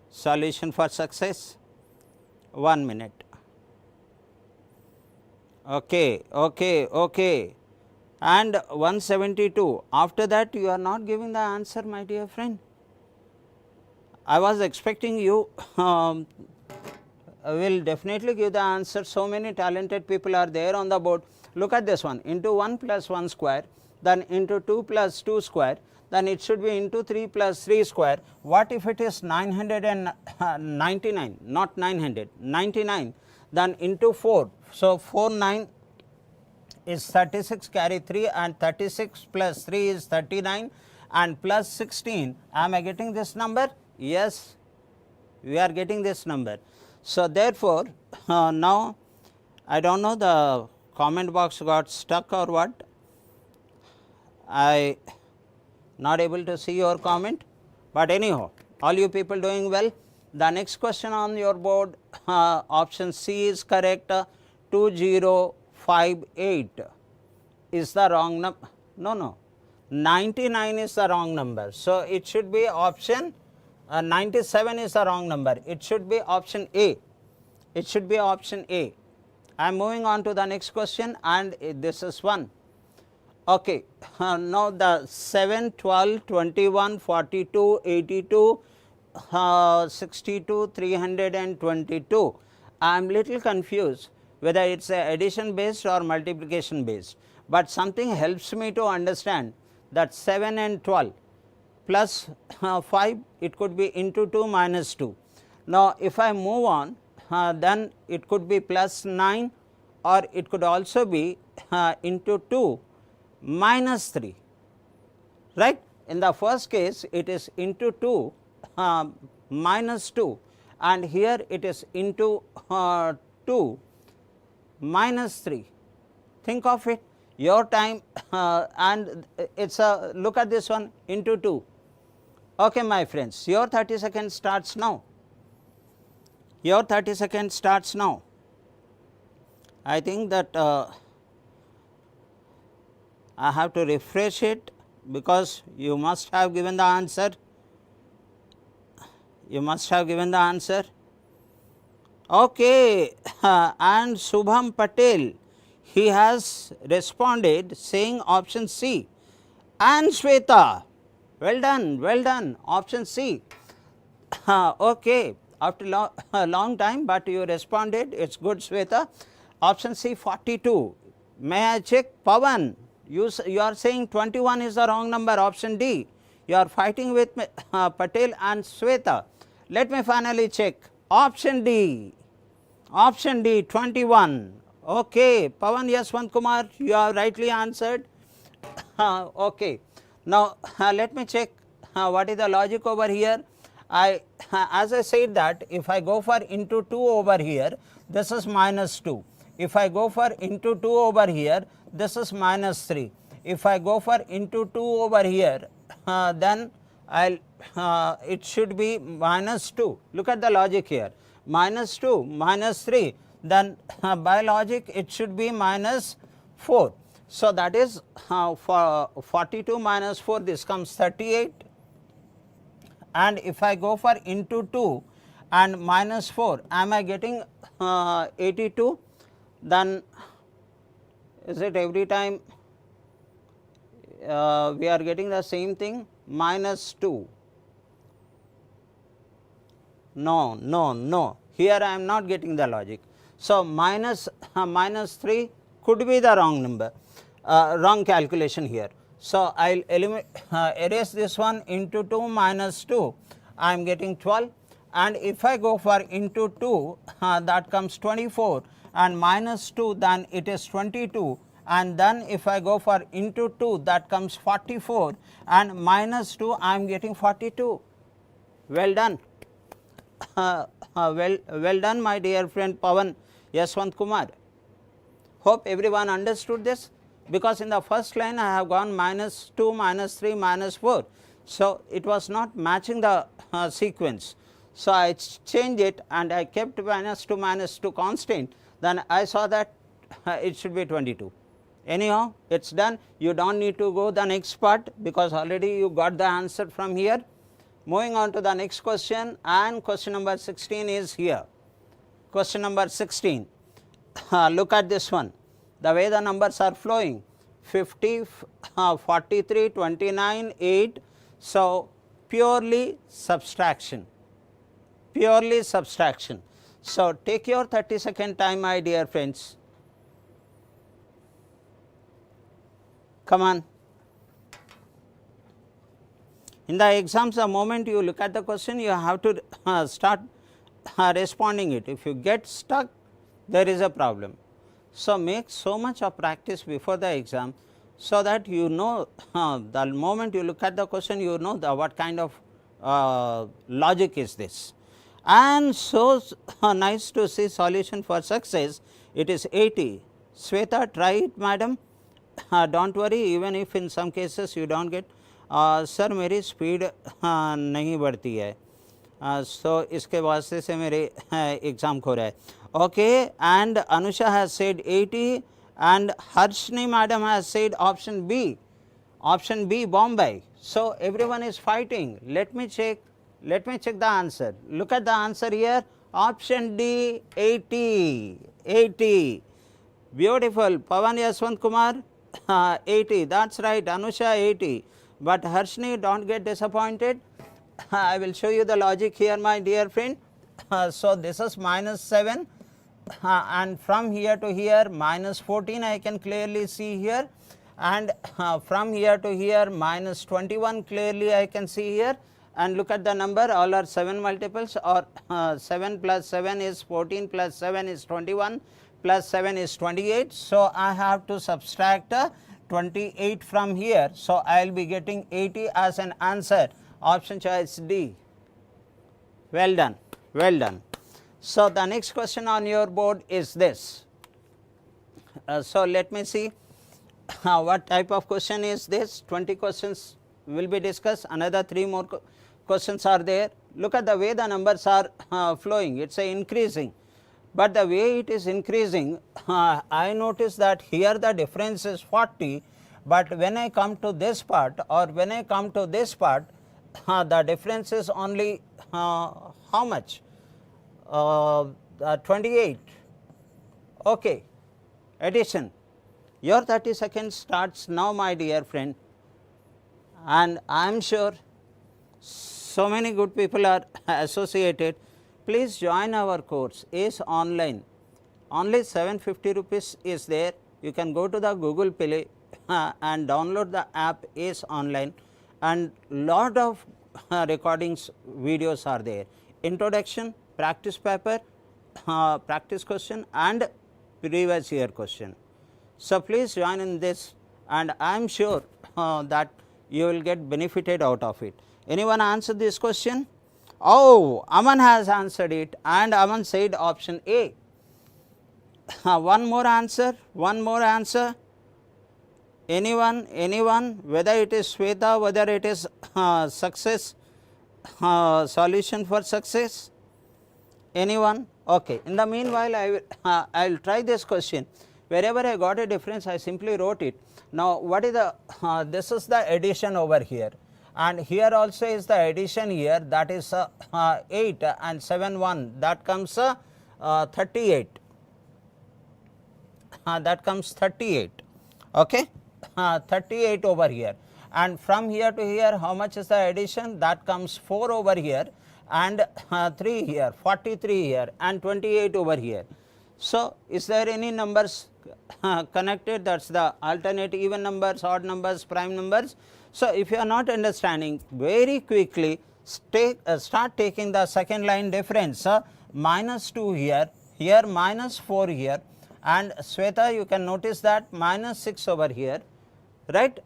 solution for success. 1 minute. Okay. And 172. After that, you are not giving the answer, my dear friend. I was expecting you will definitely give the answer. So many talented people are there on the board. Look at this one, into 1 plus 1 square, then into 2 plus 2 square, then it should be into 3 plus 3 square. What if it is 999, not 900, 99, then into 4. So, 4 9 is 36 carry 3 and 36 plus 3 is 39 and plus 16. Am I getting this number? Yes, we are getting this number. So, therefore, now I do not know, the comment box got stuck or what. I not able to see your comment, but anyhow, all you people doing well. The next question on your board, option C is correct. 2058 is the wrong number. No, 99 is the wrong number. So, it should be option 97 is the wrong number. It should be option A. I am moving on to the next question, and this is one. Okay. Now, the 7, 12, 21, 42, 82, 62, 322. I am little confused whether it is a addition based or multiplication based, but something helps me to understand that 7 and 12 plus 5, it could be into 2 minus 2. Now, if I move on, then it could be plus 9, or it could also be into 2 minus 3, right. In the first case, it is into 2 minus 2, and here it is into 2 minus 3. Think of it, your time, and it is a, look at this one, into 2. Okay, my friends, your 30 seconds starts now. Your 30 seconds starts now. I think that I have to refresh it, because you must have given the answer. You must have given the answer. Okay, and Shubham Patel, he has responded saying option C. And Shweta, well done, option C. Okay, after a long time, but you responded, it is good, Shweta. Option C, 42. May I check? Pawan, you are saying 21 is the wrong number, option D. You are fighting with Patel and Shweta. Let me finally check. Option D, 21. Okay, Pawan Yaswant Kumar, you have rightly answered. Okay, now let me check what is the logic over here. As I said that if I go for into 2 over here, this is minus 2. If I go for into 2 over here, this is minus 3. If I go for into 2 over here, then it should be minus 2. Look at the logic here, minus 2, minus 3, then by logic it should be minus 4. So, that is for 42 minus 4, this comes 38, and if I go for into 2 and minus 4, am I getting 82? Then is it every time we are getting the same thing, minus 2? No, here I am not getting the logic. So, minus 3 could be the wrong number, wrong calculation here. So, I will erase this one, into 2 minus 2, I am getting 12, and if I go for into 2, that comes 24, and minus 2, then it is 22, and then if I go for into 2, that comes 44, and minus 2, I am getting 42. Well done. Well done, my dear friend Pawan Yaswant Kumar. Hope everyone understood this, because in the first line I have gone minus 2, minus 3, minus 4. So, it was not matching the sequence. So, I changed it and I kept minus 2 constant, then I saw that it should be 22. Anyhow, it is done, you do not need to go the next part, because already you got the answer from here. Moving on to the next question, and question number 16 is here. Question number 16, look at this one, the way the numbers are flowing, 50, 43, 29, 8. So, purely subtraction. So, take your 30-second time, my dear friends. Come on. In the exams, the moment you look at the question, you have to start responding it. If you get stuck, there is a problem. So, make so much of practice before the exam, so that you know the moment you look at the question, you know what kind of logic is this. And so nice to see solution for success, it is 80. Shweta, try it madam, do not worry, even if in some cases you do not get, sir मेरी speed नहीं बढ़ती है, सो इसके वास्ते से मेरे exam खो रहा है. Okay, and Anusha has said 80 and Harshni madam has said option B Bombay. So, everyone is fighting. Let me check the answer. Look at the answer here, option D 80. Beautiful. Pawan Yaswant Kumar 80, that is right. Anusha 80, but Harshni, do not get disappointed. I will show you the logic here, my dear friend. So, this is minus 7 and from here to here minus 14 I can clearly see here, and from here to here minus 21 clearly I can see here, and look at the number, all are 7 multiples, or 7 plus 7 is 14 plus 7 is 21 plus 7 is 28. So, I have to subtract 28 from here. So, I will be getting 80 as an answer, option choice D. Well done, well done. So, the next question on your board is this. So, let me see what type of question is this. 20 questions will be discussed, another 3 more questions are there. Look at the way the numbers are flowing, it is increasing, but the way it is increasing, I notice that here the difference is 40, but when I come to this part or when I come to this part, the difference is only how much? 28. Okay. Addition. Your 30 seconds starts now, my dear friend, and I am sure so many good people are associated. Please join our course, is online, only 750 rupees is there. You can go to the Google Play and download the app, is online, and lot of recordings videos are there. Introduction, practice paper, practice question and previous year question. So, please join in this, and I am sure that you will get benefited out of it. Anyone answer this question? Oh, Aman has answered it, and Aman said option A. One more answer, one more answer. Anyone, whether it is Sweta, whether it is success, solution for success, anyone? Okay. In the meanwhile, I will try this question. Wherever I got a difference, I simply wrote it. Now, what is the, this is the addition over here, and here also is the addition here, that is 8 and 7 1, that comes 38, that comes 38, okay, 38 over here, and from here to here how much is the addition, that comes 4 over here and 3 here, 43 here and 28 over here. So, is there any numbers connected, that is the alternate even numbers, odd numbers, prime numbers. So, if you are not understanding, very quickly start taking the second line difference, minus 2 here, here minus 4 here, and Sweta, you can notice that minus 6 over here, right.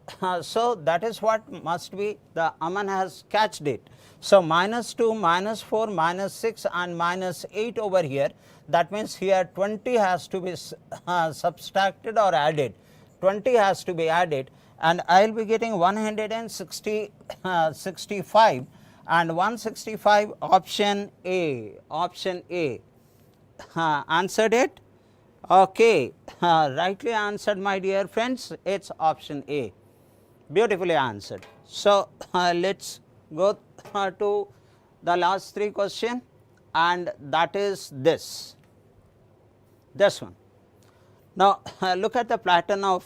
So, that is what must be, the Aman has catched it. So, minus 2, minus 4, minus 6 and minus 8 over here, that means here 20 has to be subtracted or added, 20 has to be added, and I will be getting 165 and 165, option A, option A. Answered it? Okay, rightly answered, my dear friends, it is option A, beautifully answered. So, let us go to the last 3 question, and that is this one. Now, look at the pattern of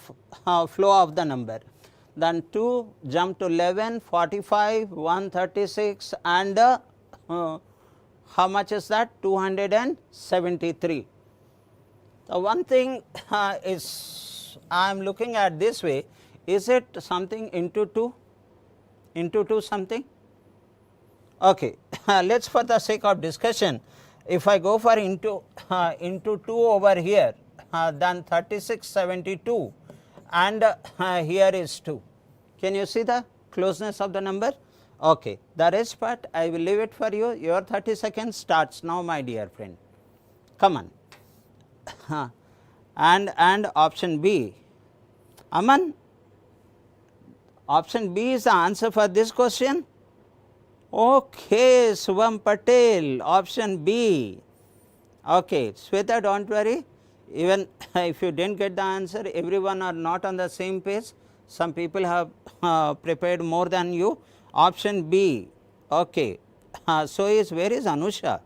flow of the number, then 2 jump to 11, 45, 136 and how much is that, 273. The one thing is, I am looking at this way, is it something into 2, something? Okay, let us, for the sake of discussion, if I go for into 2 over here, then 3672 and here is 2. Can you see the closeness of the number? Okay, the rest part I will leave it for you. Your 30 seconds starts now, my dear friend. Come on. And option B. Aman, option B is the answer for this question. Okay, Subham Patel, option B. Okay, Sweta, do not worry, even if you did not get the answer, everyone are not on the same page, some people have prepared more than you. Option B. Okay, so where is Anusha?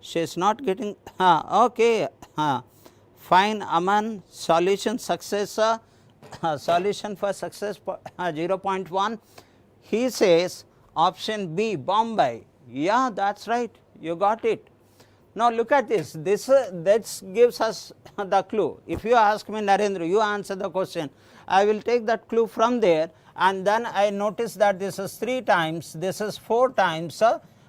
She is not getting, okay, fine. Aman, solution success, solution for success 0.1. He says Option B, Bombay. Yeah, that's right, you got it. Now, look at this, this gives us the clue. If you ask me, Narendra, you answer the question, I will take that clue from there, and then I notice that this is 3 times, this is 4 times,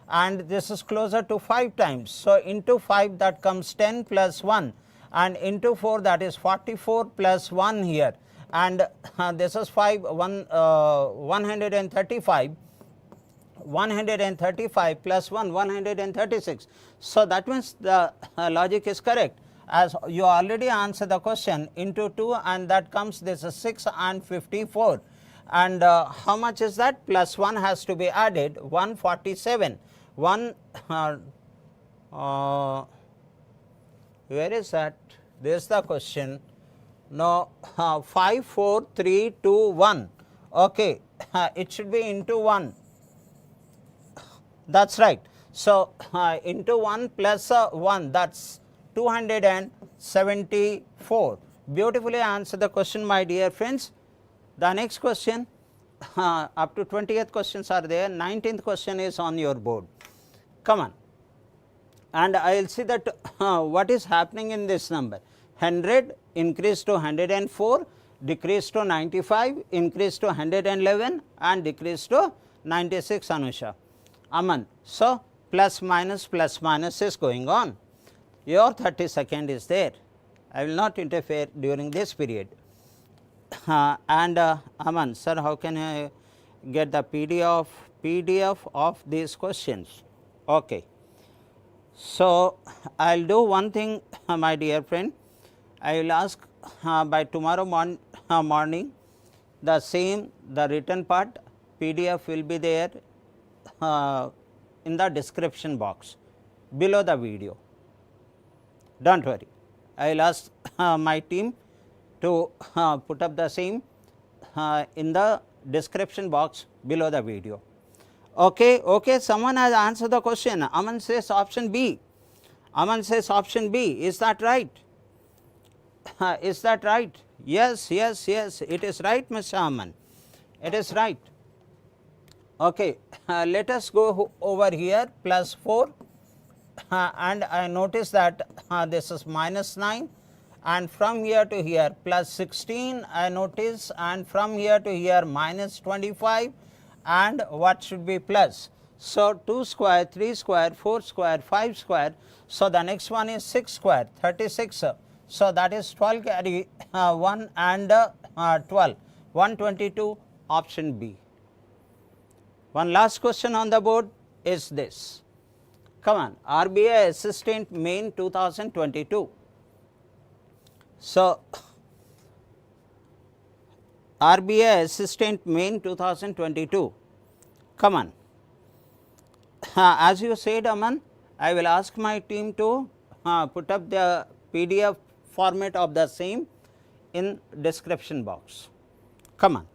and this is closer to 5 times. So, into 5 that comes 10 plus 1, and into 4 that is 44 plus 1 here, and this is 135. 135 plus 1, 136. So, that means the logic is correct, as you already answered the question into 2, and that comes, this is 6 and 54, and how much is that? Plus 1 has to be added, 147. Where is that? This is the question. No, 5, 4, 3, 2, 1. Okay, it should be into 1. That is right. So, into 1 plus 1, that is 274. Beautifully answer the question, my dear friends. The next question, up to 20th questions are there, 19th question is on your board. Come on, and I will see that what is happening in this number. 100 increased to 104, decreased to 95, increased to 111, and decreased to 96, Anusha. Aman. So, plus minus is going on. Your 30 second is there. I will not interfere during this period. And Aman, sir, how can I get the PDF of these questions? Okay. So, I will do one thing, my dear friend. I will ask by tomorrow morning, the written part PDF will be there in the description box below the video. Do not worry, I will ask my team to put up the same in the description box below the video. Okay, okay, someone has answered the question. Aman says option B. Aman says option B. Is that right? Is that right? Yes, yes, yes, it is right, Mr. Aman. It is right. Okay, let us go over here, plus 4, and I notice that this is minus 9, and from here to here plus 16 I notice, and from here to here minus 25, and what should be plus. So, 2 square, 3 square, 4 square, 5 square. So, the next one is 6 square, 36. So, that is 12 carry 1 and 12, 122, option B. One last question on the board is this. Come on, RBI Assistant Main 2022. So, RBI Assistant Main 2022. Come on. As you said, Aman, I will ask my team to put up the PDF format of the same in description box. Come on.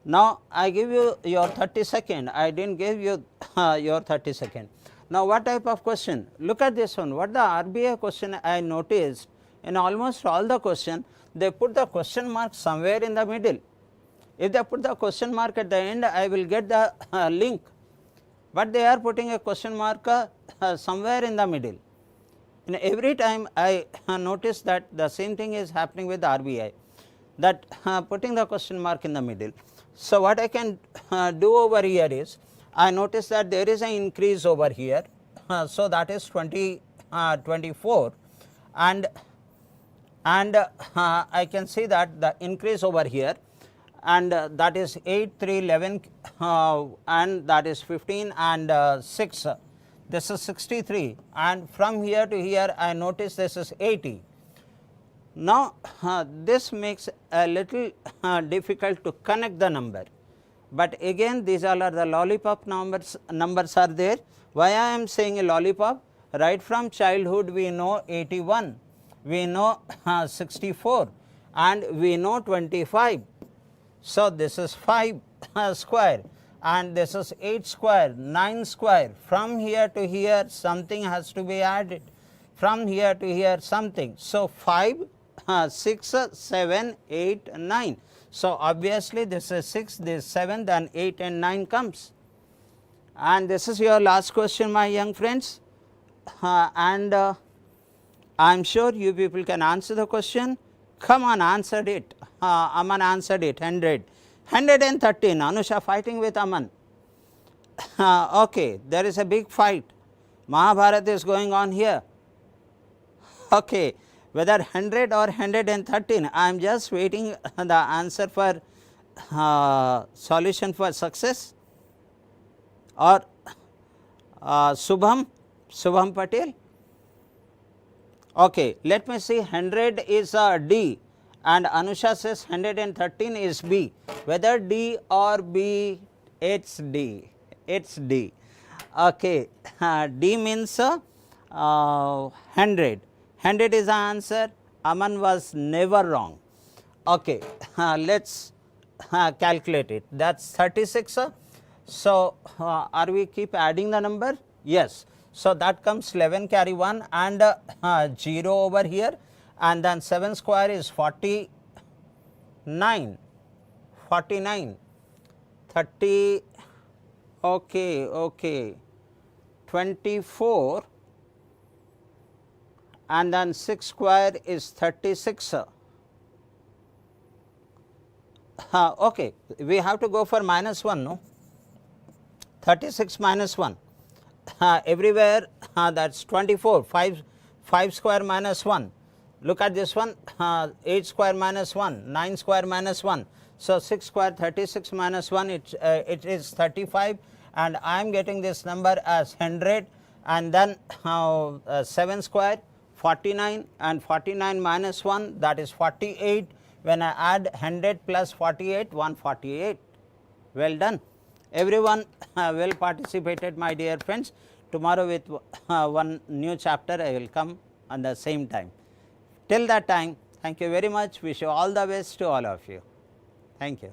Now, I give you your 30 second, I did not give you your 30 second. Now, what type of question? Look at this one, what the RBI question I noticed in almost all the question, they put the question mark somewhere in the middle. If they put the question mark at the end, I will get the link, but they are putting a question mark somewhere in the middle. And every time I notice that the same thing is happening with the RBI, that putting the question mark in the middle. So, what I can do over here is, I notice that there is an increase over here. So, that is 24, and I can see that the increase over here, and that is 8, 3, 11, and that is 15 and 6. This is 63, and from here to here I notice this is 80. Now, this makes a little difficult to connect the number, but again these all are the lollipop numbers are there. Why I am saying a lollipop? Right from childhood we know 81, we know 64, and we know 25. So, this is 5 square, and this is 8 square, 9 square. From here to here something has to be added, from here to here something. So, 5, 6, 7, 8, 9. So, obviously, this is 6, this is 7, then 8 and 9 comes. And this is your last question, my young friends, and I am sure you people can answer the question. Come on, answered it. Aman answered it. 100, 113. Anusha fighting with Aman. Okay, there is a big fight. Mahabharata is going on here. Okay, whether 100 or 113, I am just waiting the answer for solution for success, or Subham Patel. Okay, let me see, 100 is D and Anusha says 113 is B. Whether D or B, it's D. It's D. Okay, D means 100. 100 is the answer. Aman was never wrong. Okay, let's calculate it. That's 36. So, are we keep adding the number? Yes. So, that comes 11 carry 1 and 0 over here, and then 7 square is 49, 30, okay, 24, and then 6 square is 36. Okay, we have to go for minus 1, no? 36 minus 1. Everywhere that is 24, 5 square minus 1. Look at this one, 8 square minus 1, 9 square minus 1. So, 6 square 36 minus 1, it is 35, and I am getting this number as 100, and then 7 square 49, and 49 minus 1, that is 48. When I add 100 plus 48, 148. Well done. Everyone well participated, my dear friends. Tomorrow with one new chapter I will come at the same time. Till that time, thank you very much. Wish you all the best to all of you. Thank you.